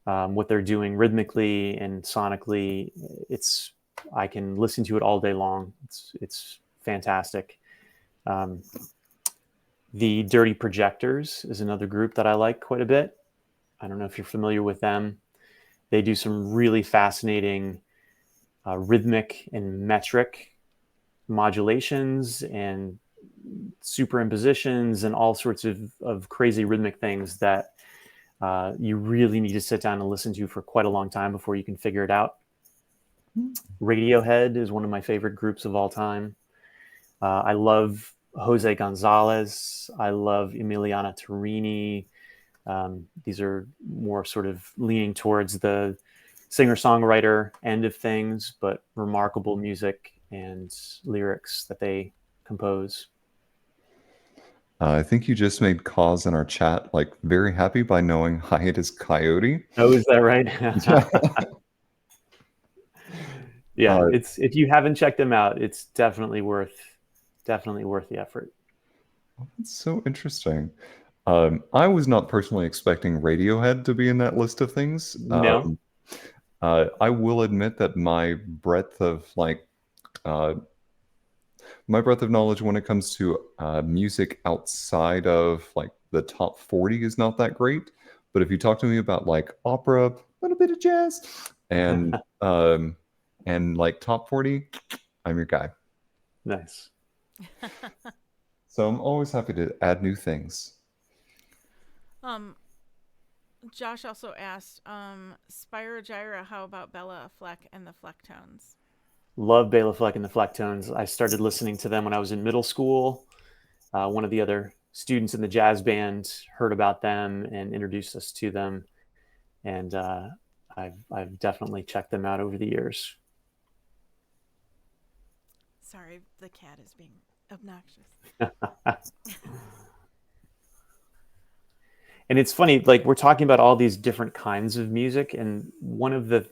what they're doing rhythmically and sonically. I can listen to it all day long. It's fantastic. The Dirty Projectors is another group that I like quite a bit. I don't know if you're familiar with them. They do some really fascinating rhythmic and metric modulations and superimpositions and all sorts of crazy rhythmic things that you really need to sit down and listen to for quite a long time before you can figure it out. Radiohead is one of my favorite groups of all time. I love Jose Gonzalez. I love Emiliana Torini. These are more sort of leaning towards the singer-songwriter end of things, but remarkable music and lyrics that they compose. I think you just made Cause in our chat like very happy by knowing Hiatus Coyote. Oh, is that right? Yeah, Uh, it's if you haven't checked them out, it's definitely worth the effort. It's so interesting. I was not personally expecting Radiohead to be in that list of things. No. I will admit that my breadth of uh, knowledge when it comes to music outside of like the top 40 is not that great. But if you talk to me about like opera, a little bit of jazz, and like top 40, I'm your guy. Nice. So I'm always happy to add new things. Josh also asked, Spyro Gyra, how about Bella Fleck and the Flecktones? Love Bela Fleck and the Flecktones. I started listening to them when I was in middle school. One of the other students in the jazz band heard about them and introduced us to them, and I've definitely checked them out over the years. Sorry, the cat is being obnoxious. And it's funny, like we're talking about all these different kinds of music, and one of the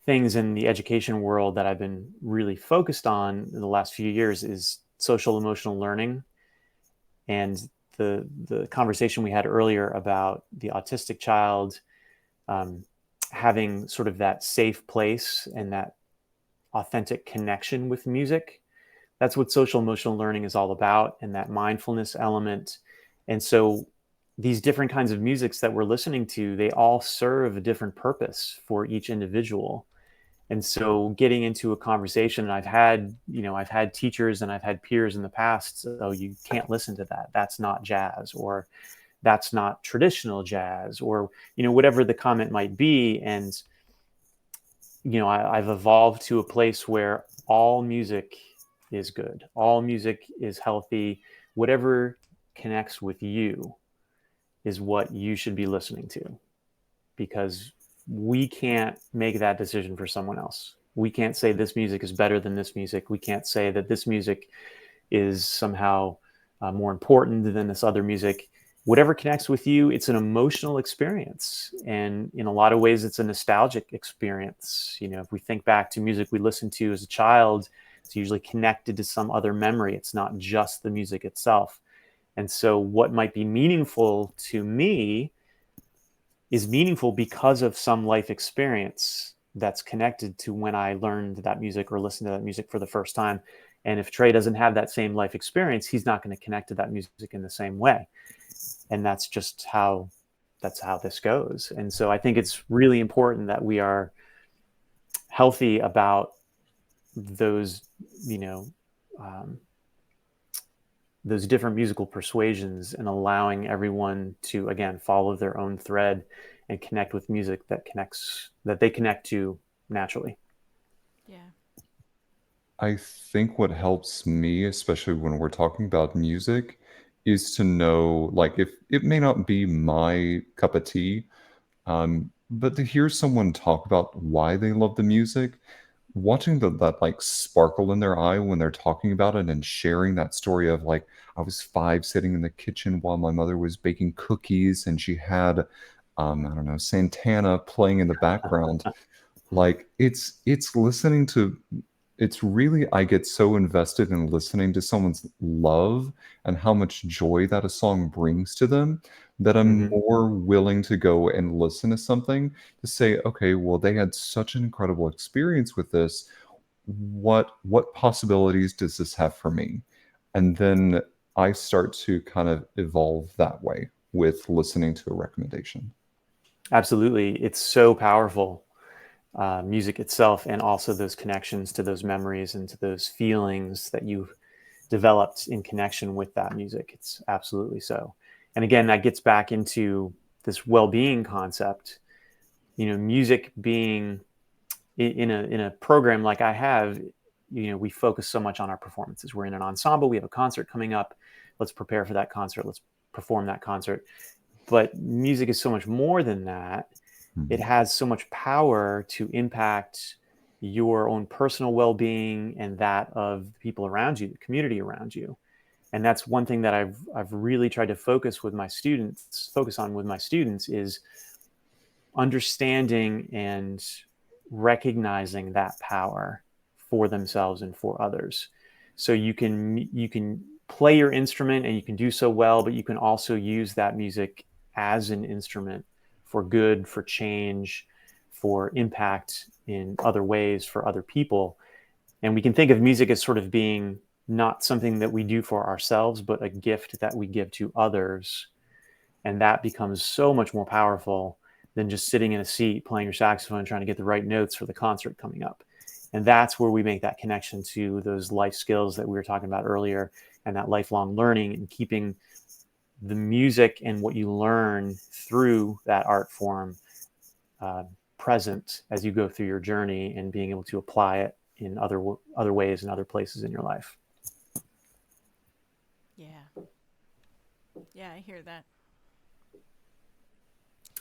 things in the education world that I've been really focused on in the last few years is social emotional learning. And the conversation we had earlier about the autistic child having sort of that safe place and that authentic connection with music. That's what social emotional learning is all about, and that mindfulness element. And so these different kinds of musics that we're listening to, they all serve a different purpose for each individual. And so getting into a conversation, and I've had teachers and I've had peers in the past, oh, you can't listen to that. That's not jazz, or that's not traditional jazz, or, whatever the comment might be. And, I've evolved to a place where all music is good. All music is healthy. Whatever connects with you is what you should be listening to, because we can't make that decision for someone else. We can't say this music is better than this music. We can't say that this music is somehow more important than this other music. Whatever connects with you, it's an emotional experience. And in a lot of ways, it's a nostalgic experience. If we think back to music we listened to as a child, it's usually connected to some other memory. It's not just the music itself. And so what might be meaningful to me is meaningful because of some life experience that's connected to when I learned that music or listened to that music for the first time. And if Trey doesn't have that same life experience, he's not going to connect to that music in the same way. And that's just how this goes. And so I think it's really important that we are healthy about those, those different musical persuasions, and allowing everyone to, again, follow their own thread and connect with music that they connect to naturally. Yeah. I think what helps me, especially when we're talking about music, is to know, like, if it may not be my cup of tea, but to hear someone talk about why they love the music, watching that like sparkle in their eye when they're talking about it and sharing that story of like, I was 5 sitting in the kitchen while my mother was baking cookies and she had I don't know, Santana playing in the background. Like it's listening to, it's really, I get so invested in listening to someone's love and how much joy that a song brings to them, that I'm Hmm. more willing to go and listen to something to say, okay, well, they had such an incredible experience with this. What possibilities does this have for me? And then I start to kind of evolve that way with listening to a recommendation. Absolutely. It's so powerful, music itself, and also those connections to those memories and to those feelings that you've developed in connection with that music. It's absolutely so. And again, that gets back into this well-being concept. Music being in a program like I have, we focus so much on our performances. We're in an ensemble. We have a concert coming up. Let's prepare for that concert. Let's perform that concert. But music is so much more than that. It Mhm. has so much power to impact your own personal well-being and that of the people around you, the community around you. And that's one thing that I've really tried to focus on with my students is understanding and recognizing that power for themselves and for others. So you can play your instrument and you can do so well, but you can also use that music as an instrument for good, for change, for impact in other ways for other people. And we can think of music as sort of being not something that we do for ourselves, but a gift that we give to others. And that becomes so much more powerful than just sitting in a seat playing your saxophone trying to get the right notes for the concert coming up. And that's where we make that connection to those life skills that we were talking about earlier, and that lifelong learning and keeping the music and what you learn through that art form uh, present as you go through your journey, and being able to apply it in other ways and other places in your life. Yeah. Yeah, I hear that.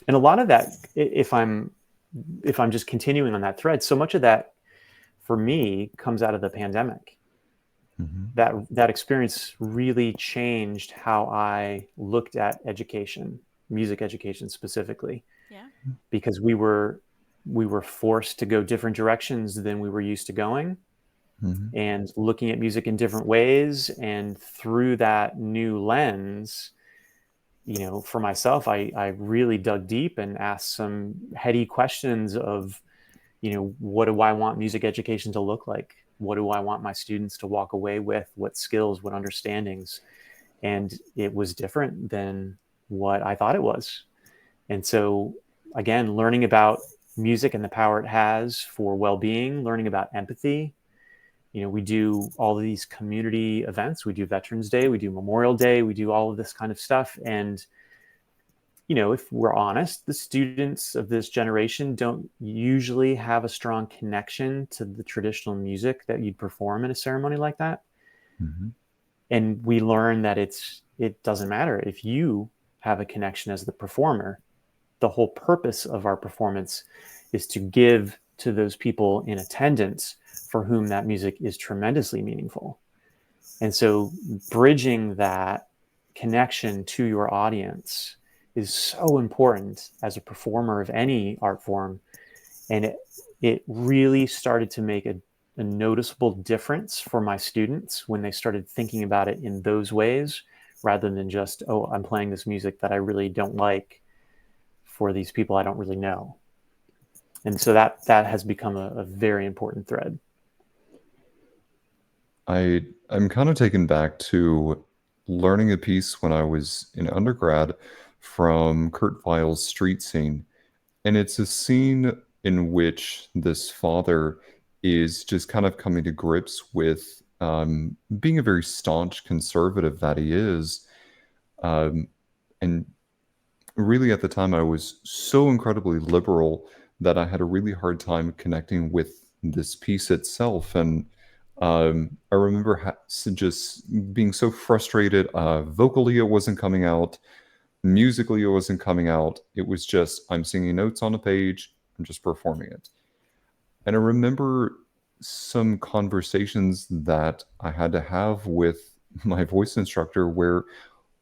And a lot of that, if I'm just continuing on that thread, so much of that for me comes out of the pandemic. Mhm. That experience really changed how I looked at education, music education specifically, Yeah. because we were forced to go different directions than we were used to going, Mhm. and looking at music in different ways. And through that new lens, for myself, I really dug deep and asked some heady questions of, what do I want music education to look like? What do I want my students to walk away with? What skills, what understandings? And it was different than what I thought it was. And so, again, learning about music and the power it has for well-being, learning about empathy. We do all of these community events. We do Veterans Day, we do Memorial Day, we do all of this kind of stuff. And if we're honest, the students of this generation don't usually have a strong connection to the traditional music that you'd perform in a ceremony like that. Mhm. And we learn that it doesn't matter if you have a connection as the performer. The whole purpose of our performance is to give to those people in attendance for whom that music is tremendously meaningful. And so bridging that connection to your audience is so important as a performer of any art form. And it really started to make a noticeable difference for my students when they started thinking about it in those ways, rather than just, oh, I'm playing this music that I really don't like for these people I don't really know. And so that has become a very important thread. I'm kind of taken back to learning a piece when I was in undergrad from Kurt Weill's Street Scene. And it's a scene in which this father is just kind of coming to grips with being a very staunch conservative that he is. Um, and really, at the time, I was so incredibly liberal that I had a really hard time connecting with this piece itself. And I remember just being so frustrated. Vocally, it wasn't coming out. Musically, it wasn't coming out. It was just, I'm singing notes on a page, I'm just performing it. And I remember some conversations that I had to have with my voice instructor where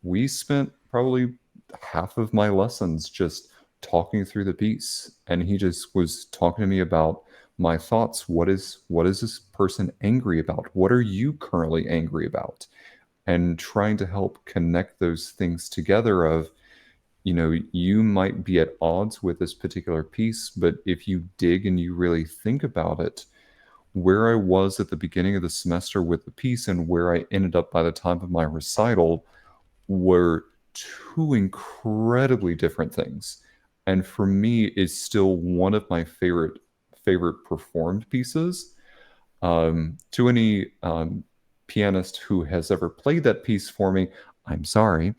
we spent probably half of my lessons just talking through the piece, and he just was talking to me about my thoughts. What is this person angry about? What are you currently angry about? And trying to help connect those things together of, you might be at odds with this particular piece, but if you dig and you really think about it, where I was at the beginning of the semester with the piece and where I ended up by the time of my recital were two incredibly different things. And for me, it's still one of my favorite performed pieces. To any pianist who has ever played that piece for me, I'm sorry,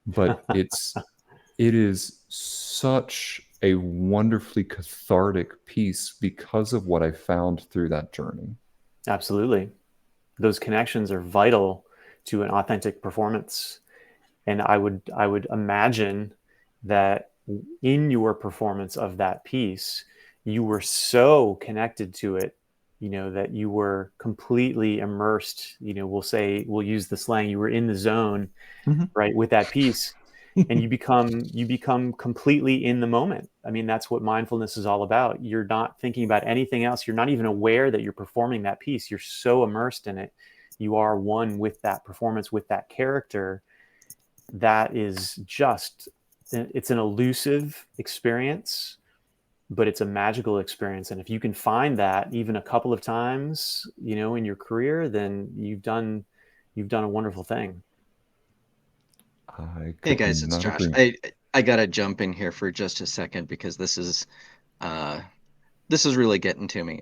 but it is such a wonderfully cathartic piece because of what I found through that journey. Absolutely. Those connections are vital to an authentic performance. And I would imagine that in your performance of that piece, you were so connected to it, that you were completely immersed. We'll use the slang, you were in the zone, right, with that piece. And you become completely in the moment. I mean, that's what mindfulness is all about. You're not thinking about anything else. You're not even aware that you're performing that piece. You're so immersed in it. You are one with that performance, with that character. That is just, it's an elusive experience, but it's a magical experience. And if you can find that even a couple of times, in your career, then you've done a wonderful thing. I Hey could guys, it's not Josh. agree. I gotta jump in here for just a second because uh this is really getting to me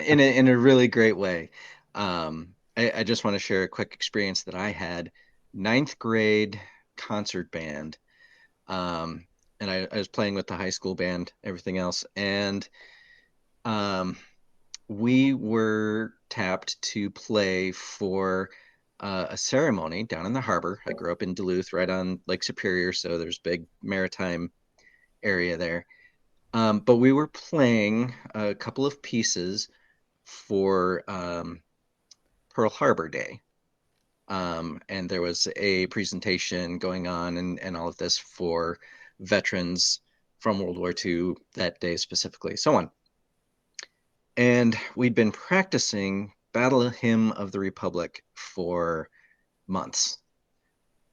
in a really great way. I just want to share a quick experience that I had. Ninth grade concert band. And I was playing with the high school band, everything else, and um we were tapped to play for a ceremony down in the harbor. I grew up in Duluth, right on Lake Superior, so there's big maritime area there. But we were playing a couple of pieces for Pearl Harbor Day. And there was a presentation going on and all of this for veterans from World War II that day specifically, so on. And we'd been practicing Battle Hymn of the Republic for months.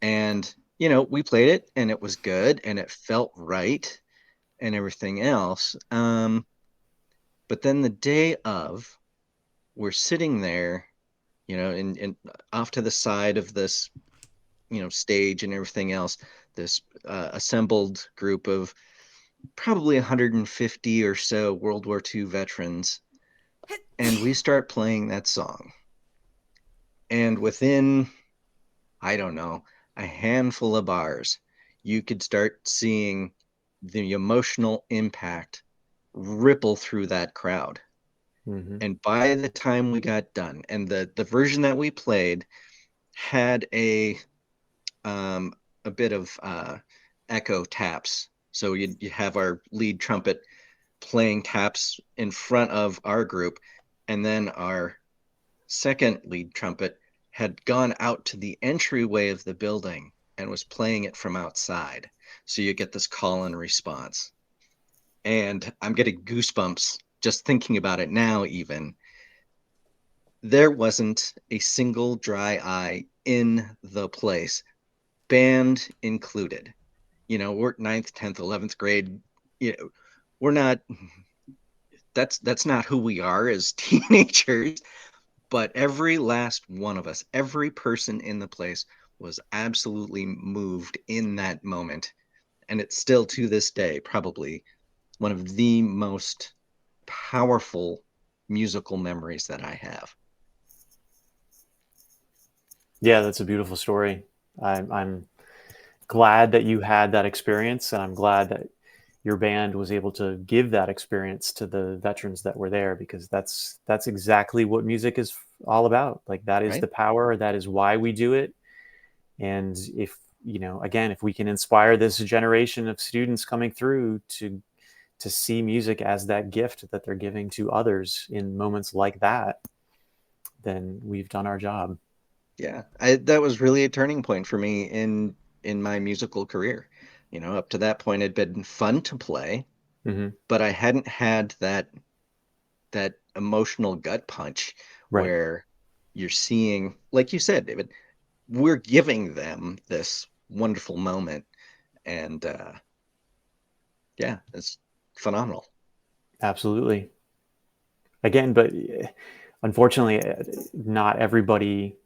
And, we played it and it was good and it felt right and everything else. But then the day of, we're sitting there, in off to the side of this, stage and everything else, this assembled group of probably 150 or so World War II veterans. And we start playing that song. And within, I don't know, a handful of bars, you could start seeing the emotional impact ripple through that crowd. Mm-hmm. And by the time we got done, and the version that we played had a bit of echo taps. So you have our lead trumpet playing taps in front of our group, and then our second lead trumpet had gone out to the entryway of the building and was playing it from outside. So you get this call and response. And I'm getting goosebumps just thinking about it now, even. There wasn't a single dry eye in the place, band included. We're ninth, 10th, 11th grade. We're not, that's not who we are as teenagers. But every last one of us, every person in the place was absolutely moved in that moment. And it's still to this day, probably one of the most powerful musical memories that I have. Yeah, that's a beautiful story. I'm glad that you had that experience, and I'm glad that your band was able to give that experience to the veterans that were there, because that's exactly what music is all about. Like, that is Right? the power. That is why we do it. And if again, if we can inspire this generation of students coming through to to see music as that gift that they're giving to others in moments like that, then we've done our job. Yeah, that was really a turning point for me in my musical career. Up to that point, it'd been fun to play, Hmm. but I hadn't had that emotional gut punch Right. where you're seeing, like you said, David, we're giving them this wonderful moment, and yeah, it's phenomenal. Absolutely. Again, but unfortunately, not everybody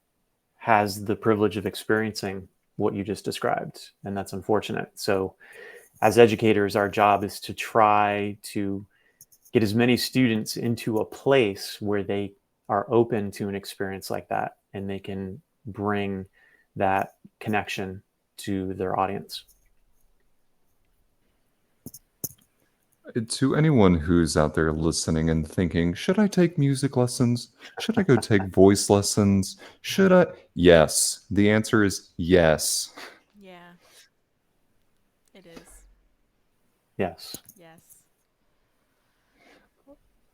has the privilege of experiencing what you just described, and that's unfortunate. So, as educators, our job is to try to get as many students into a place where they are open to an experience like that, and they can bring that connection to their audience. To anyone who's out there listening and thinking, should I take music lessons? Should I go take voice lessons? Should I? Yes. The answer is yes. Yeah, it is. Yes. Yes.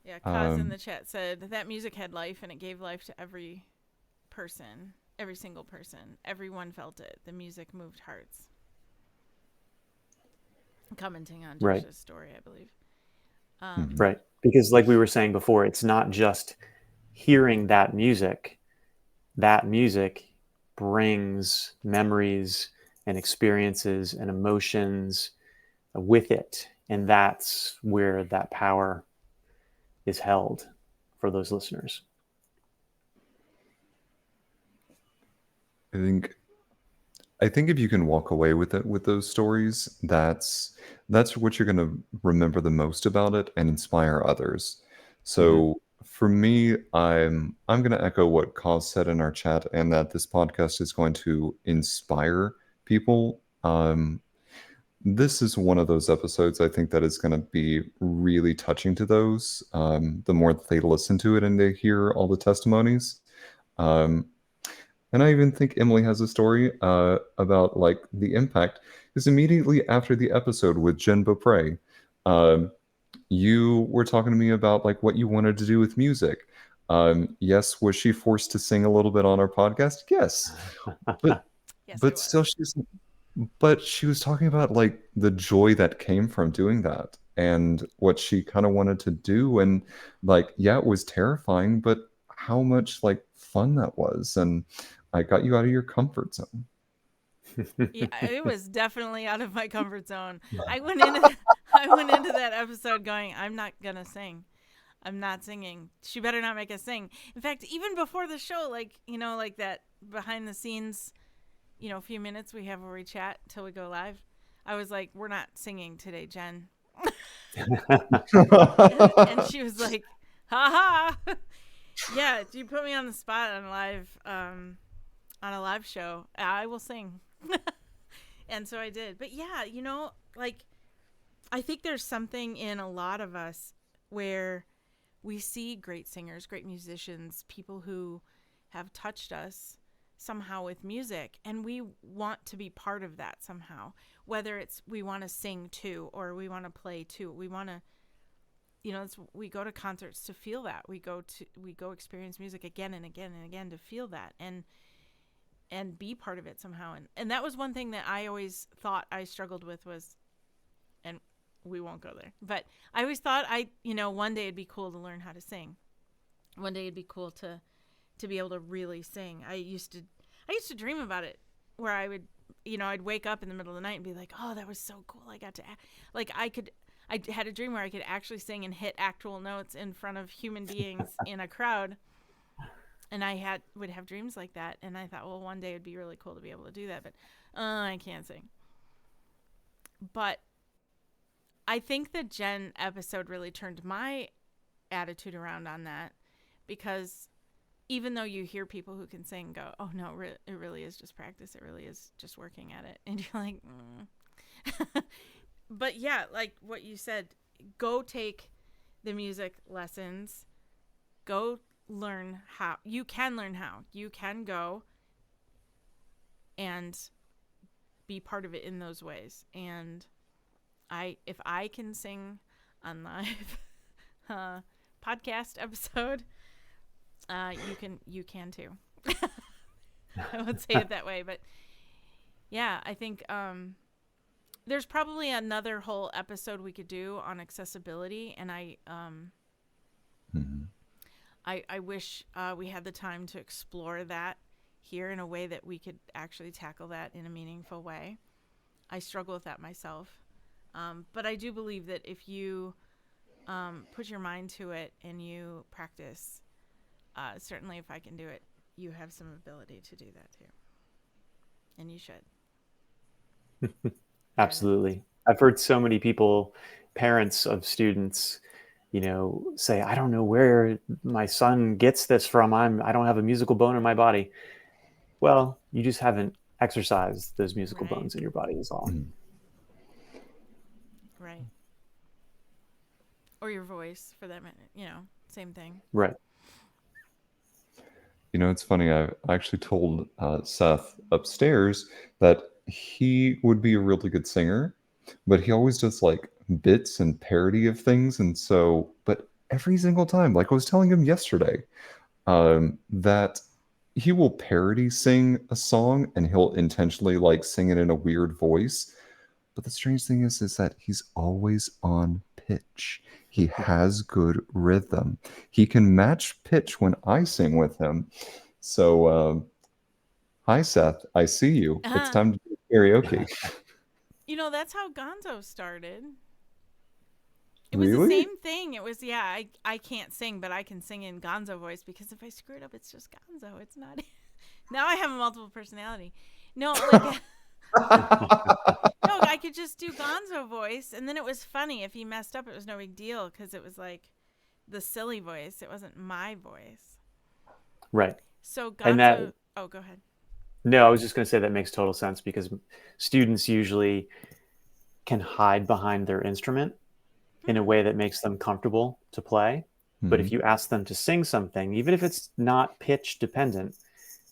Yeah, Kaz in Um, the chat said that music had life and it gave life to every person, every single person. Everyone felt it. The music moved hearts. Commenting on Right. Josh's story, I believe. Right. Because, like we were saying before, it's not just hearing that music. That music brings memories and experiences and emotions with it. And that's where that power is held for those listeners. I think if you can walk away with it with those stories, that's what you're going to remember the most about it and inspire others. Mhm. So for me, I'm going to echo what Cause said in our chat, and that this podcast is going to inspire people. This is one of those episodes I think that is going to be really touching to those. The more that they listen to it and they hear all the testimonies. Um, and I even think Emily has a story about like the impact. Because immediately after the episode with Jen Beaupre, um, you were talking to me about like what you wanted to do with music. Yes, was she forced to sing a little bit on our podcast? Yes, but Yes, I was. still, she was talking about like the joy that came from doing that and what she kind of wanted to do, and like yeah, it was terrifying, but how much like fun that was, and I got you out of your comfort zone. Yeah, it was definitely out of my comfort zone. I went into I went into that episode going, I'm not gonna sing. I'm not singing. She better not make us sing. In fact, even before the show, like like that behind the scenes, a few minutes we have where we chat till we go live. I was like, we're not singing today, Jen. And she was like, ha ha. Yeah, you put me on the spot on a live show. I will sing. And so I did. But yeah, like I think there's something in a lot of us where we see great singers, great musicians, people who have touched us somehow with music, and we want to be part of that somehow. Whether it's we want to sing too, or we want to play too, we want to, we go to concerts to feel that. We go experience music again and again and again to feel that and be part of it somehow. And that was one thing that I always thought I struggled with was, and we won't go there, but I always thought one day it'd be cool to learn how to sing. One day it'd be cool to be able to really sing. I used to dream about it, where I would, I'd wake up in the middle of the night and be like, oh, that was so cool. I got to I had a dream where I could actually sing and hit actual notes in front of human beings in a crowd. And I would have dreams like that. And I thought, well, one day it'd be really cool to be able to do that. But I can't sing. But I think the Jen episode really turned my attitude around on that, because even though you hear people who can sing go, oh no, it really is just practice. It really is just working at it. And you're like, But yeah, like what you said, go take the music lessons, go learn how. You can learn how. You can go and be part of it in those ways. And if I can sing on live podcast episode, you can too. I would say it that way, but yeah, I think there's probably another whole episode we could do on accessibility, and Mhm. I wish we had the time to explore that here in a way that we could actually tackle that in a meaningful way. I struggle with that myself. But I do believe that if you put your mind to it and you practice, certainly if I can do it, you have some ability to do that too. And you should. Absolutely. I've heard so many people, parents of students, say, I don't know where my son gets this from. I don't have a musical bone in my body. Well, you just haven't exercised those musical Right. bones in your body is all. Mhm. Right. Or your voice, for that minute. Same thing. Right. It's funny. I actually told Seth upstairs that he would be a really good singer, but he always does like bits and parody of things. And so, but every single time, like I was telling him yesterday, that he will parody sing a song and he'll intentionally like sing it in a weird voice. But the strange thing is that he's always on pitch. He has good rhythm. He can match pitch when I sing with him. So, hi Seth, I see you. It's time to do karaoke. That's how Gonzo started. It was the Really? same thing. It was, I can't sing, but I can sing in Gonzo voice because if I screw it up, it's just Gonzo. It's not. Now I have a multiple personality. No, like, no, I could just do Gonzo voice, and then it was funny. If he messed up, it was no big deal because it was like the silly voice. It wasn't my voice. Right. So Gonzo. And that, oh, go ahead. no, I was just going to say that makes total sense because students usually can hide behind their instrument in a way that makes them comfortable to play. But if Mhm. you ask them to sing something, even if it's not pitch dependent,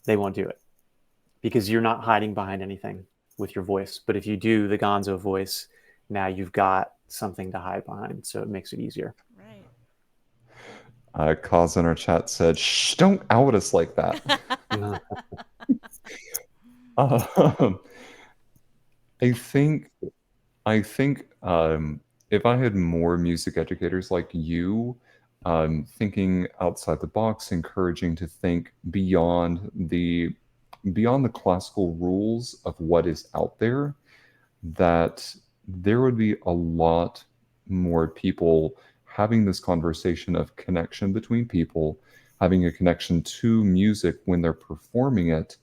they won't do it because you're not hiding behind anything with your voice. But if you do the Gonzo voice, now you've got something to hide behind. So it makes it easier. Right. Kaz in our chat said, "Shh, don't out us like that." Um, I think, if I had more music educators like you, thinking outside the box, encouraging to think beyond the classical rules of what is out there, that there would be a lot more people having this conversation of connection between people, having a connection to music when they're performing it.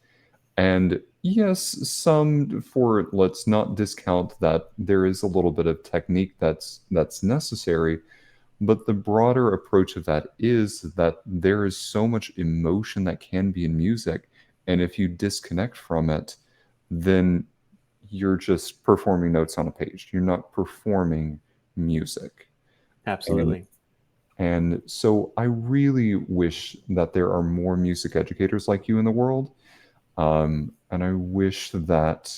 And yes, let's not discount that there is a little bit of technique that's necessary, but the broader approach of that is that there is so much emotion that can be in music, and if you disconnect from it, then you're just performing notes on a page. You're not performing music. And Absolutely. and so I really wish that there are more music educators like you in the world. And I wish that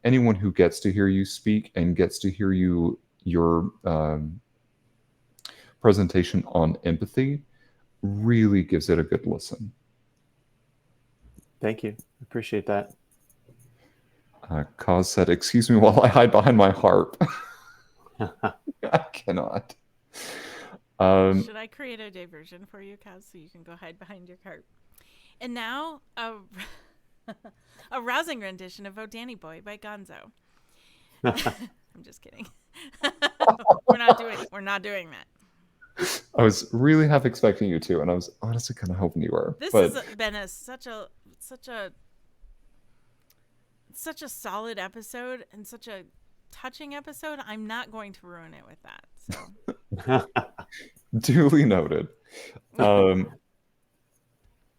anyone who gets to hear you speak and gets to hear your presentation on empathy really gives it a good listen. Thank you. Appreciate that. Kaz said, "Excuse me while I hide behind my harp." I cannot. Should I create a diversion for you, Kaz, so you can go hide behind your cart? And now, a rousing rendition of "Oh Danny Boy" by Gonzo. I'm just kidding. We're not doing that. I was really half expecting you to, and I was honestly kind of hoping you were. This But has been such a solid episode and such a touching episode. I'm not going to ruin it with that. So duly noted.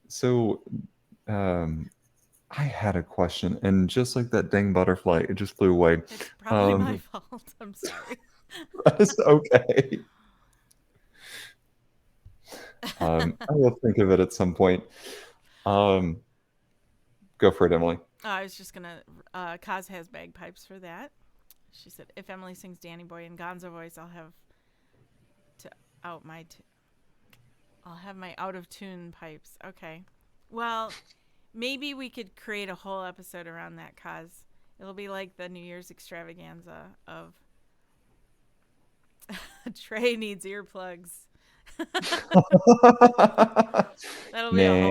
So, I had a question, and just like that dang butterfly, it just flew away. it's probably my fault. I'm sorry. That is okay. I will think of it at some point. Go for it, Emily. I was just gonna. Kaz has bagpipes for that. She said, "If Emily sings Danny Boy in Gonzo voice, I'll have out my. I'll have my out of tune pipes. Okay. Well, maybe we could create a whole episode around that, cause it'll be like the New Year's extravaganza of Trey needs earplugs. That'll be a Man.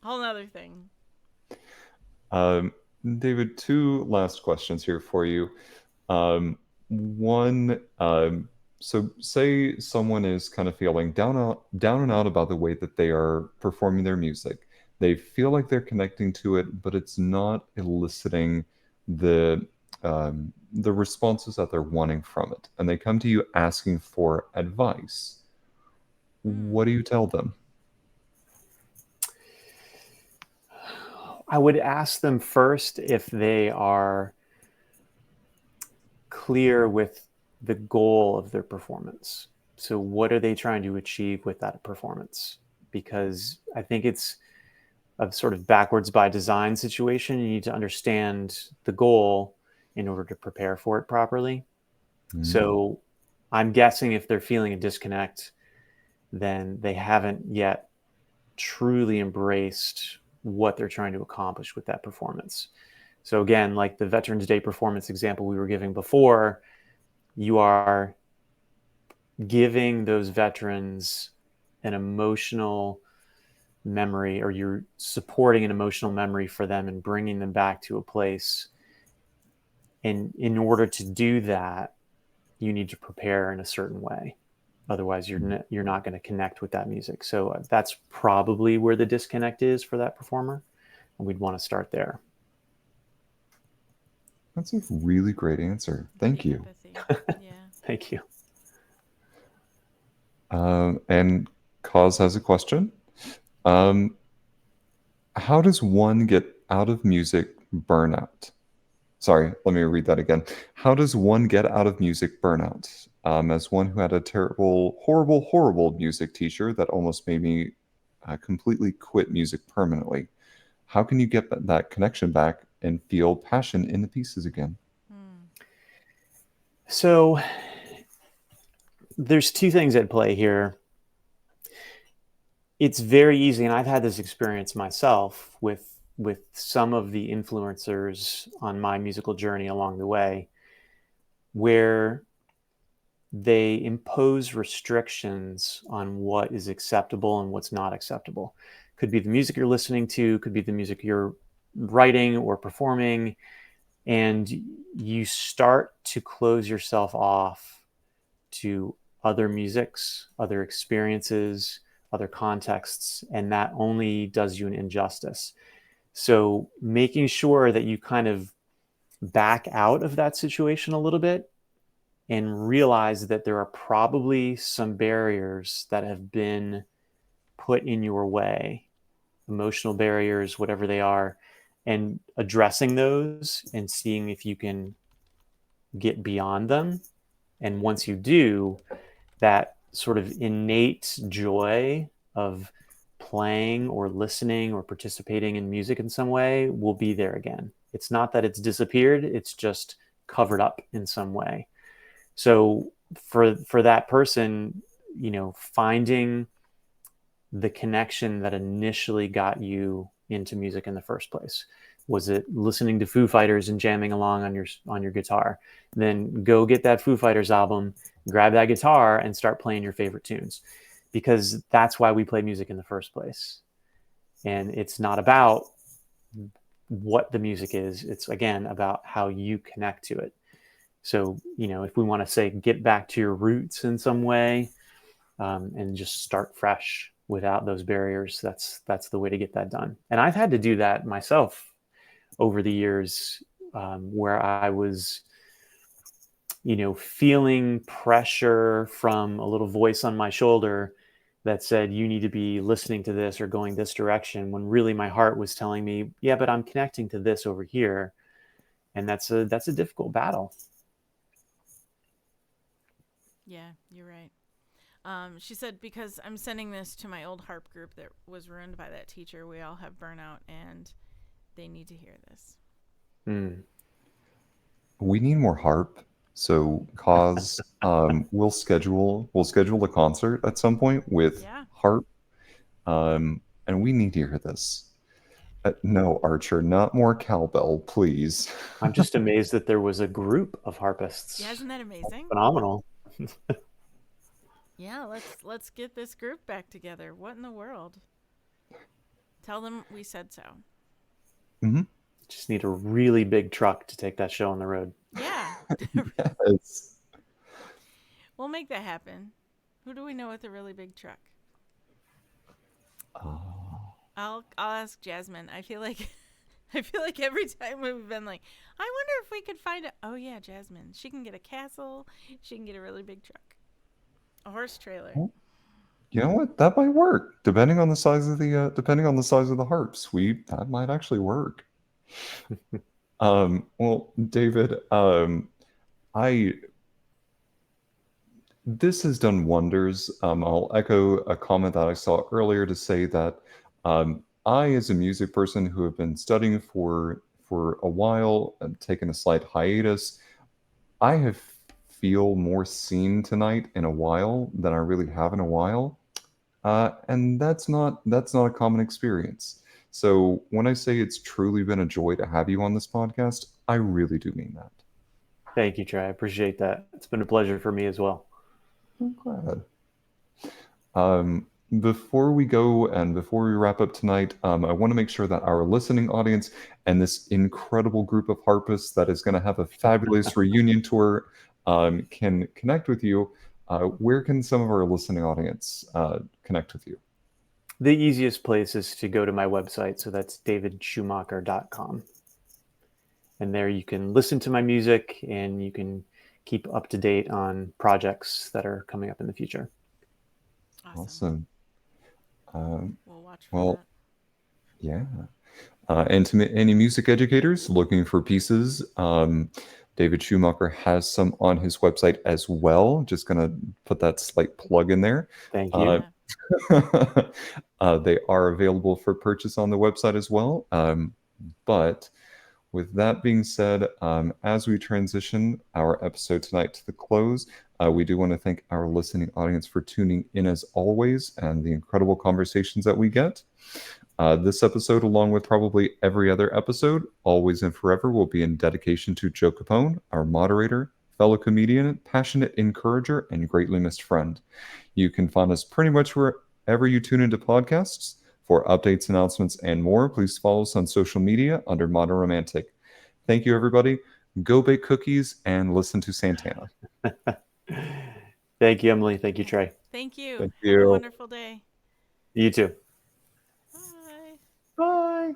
whole nother thing. Um, David, two last questions here for you. One, so say someone is kind of feeling down and out about the way that they are performing their music. They feel like they're connecting to it, but it's not eliciting the responses that they're wanting from it, and they come to you asking for advice. Hmm. What do you tell them? I would ask them first if they are clear with the goal of their performance. So, what are they trying to achieve with that performance? Because I think it's a sort of backwards by design situation. You need to understand the goal in order to prepare for it properly. Mhm. So, I'm guessing if they're feeling a disconnect, then they haven't yet truly embraced what they're trying to accomplish with that performance. So again, like the Veterans Day performance example we were giving before, you are giving those veterans an emotional memory, or you're supporting an emotional memory for them and bringing them back to a place. And in order to do that, you need to prepare in a certain way. Otherwise, you're not going to connect with that music. So that's probably where the disconnect is for that performer, and we'd want to start there. That's a really great answer. The Thank you. empathy. Yeah. Thank you. And Cause has a question. Um, how does one get out of music burnout? Sorry, let me read that again. How does one get out of music burnout? As one who had a terrible, horrible, horrible music teacher that almost made me completely quit music permanently, how can you get that connection back and feel passion in the pieces again? Hmm. So there's two things at play here. It's very easy, and I've had this experience myself with some of the influencers on my musical journey along the way, where they impose restrictions on what is acceptable and what's not acceptable. Could be the music you're listening to, could be the music you're writing or performing, and you start to close yourself off to other musics, other experiences, other contexts, and that only does you an injustice. So making sure that you kind of back out of that situation a little bit and realize that there are probably some barriers that have been put in your way, emotional barriers, whatever they are, and addressing those and seeing if you can get beyond them. And once you do, that sort of innate joy of playing or listening or participating in music in some way will be there again. It's not that it's disappeared, it's just covered up in some way. So for that person, finding the connection that initially got you into music in the first place. Was it listening to Foo Fighters and jamming along on your guitar? Then go get that Foo Fighters album, grab that guitar, and start playing your favorite tunes, because that's why we play music in the first place. And it's not about what the music is. It's again about how you connect to it. So, if we want to say get back to your roots in some way, and just start fresh without those barriers, that's the way to get that done. And I've had to do that myself over the years, where I was, feeling pressure from a little voice on my shoulder that said, you need to be listening to this or going this direction, when really my heart was telling me, yeah, but I'm connecting to this over here. And that's a difficult battle. Yeah, you're right. She said, because I'm sending this to my old harp group that was ruined by that teacher. We all have burnout and they need to hear this. Mm. We need more harp. So, cause we'll schedule a concert at some point with Yeah. harp, and we need to hear this. No, Archer, not more cowbell, please. I'm just amazed that there was a group of harpists. Yeah, isn't that amazing? Phenomenal. Yeah, let's get this group back together. What in the world? Tell them we said so. Hmm. Just need a really big truck to take that show on the road. Yeah. Yes. We'll make that happen. Who do we know with a really big truck? I'll ask Jasmine. I feel like every time we've been like, I wonder if we could find a oh yeah, Jasmine. She can get a castle, she can get a really big truck. A horse trailer. You know what? That might work, depending on the size of the harps. That might actually work. Well, David, I this has done wonders. I'll echo a comment that I saw earlier to say that I, as a music person who have been studying for a while and taken a slight hiatus, I have feel more seen tonight in a while than I really have in a while, and that's not a common experience. So when I say it's truly been a joy to have you on this podcast, I really do mean that. Thank you, Trey. I appreciate that. It's been a pleasure for me as well. I'm glad. Before we go and before we wrap up tonight, I want to make sure that our listening audience and this incredible group of harpists that is going to have a fabulous reunion tour can connect with you. Where can some of our listening audience connect with you? The easiest place is to go to my website. So that's davidschumacher.com. And there you can listen to my music and you can keep up to date on projects that are coming up in the future. Awesome. Awesome. We'll watch for Well, that. yeah. And to any music educators looking for pieces, David Schumacher has some on his website as well. Just going to put that slight plug in there. Thank you. They are available for purchase on the website as well. But with that being said, as we transition our episode tonight to the close, we do want to thank our listening audience for tuning in as always and the incredible conversations that we get. This episode, along with probably every other episode, always and forever, will be in dedication to Joe Capone, our moderator, fellow comedian, passionate encourager, and greatly missed friend. You can find us pretty much wherever you tune into podcasts. For updates, announcements, and more, please follow us on social media under Modern Romantic. Thank you, everybody. Go bake cookies and listen to Santana. Thank you, Emily. Thank you, Trey. Thank you. Thank Have a you. wonderful day. You too. Bye. Bye.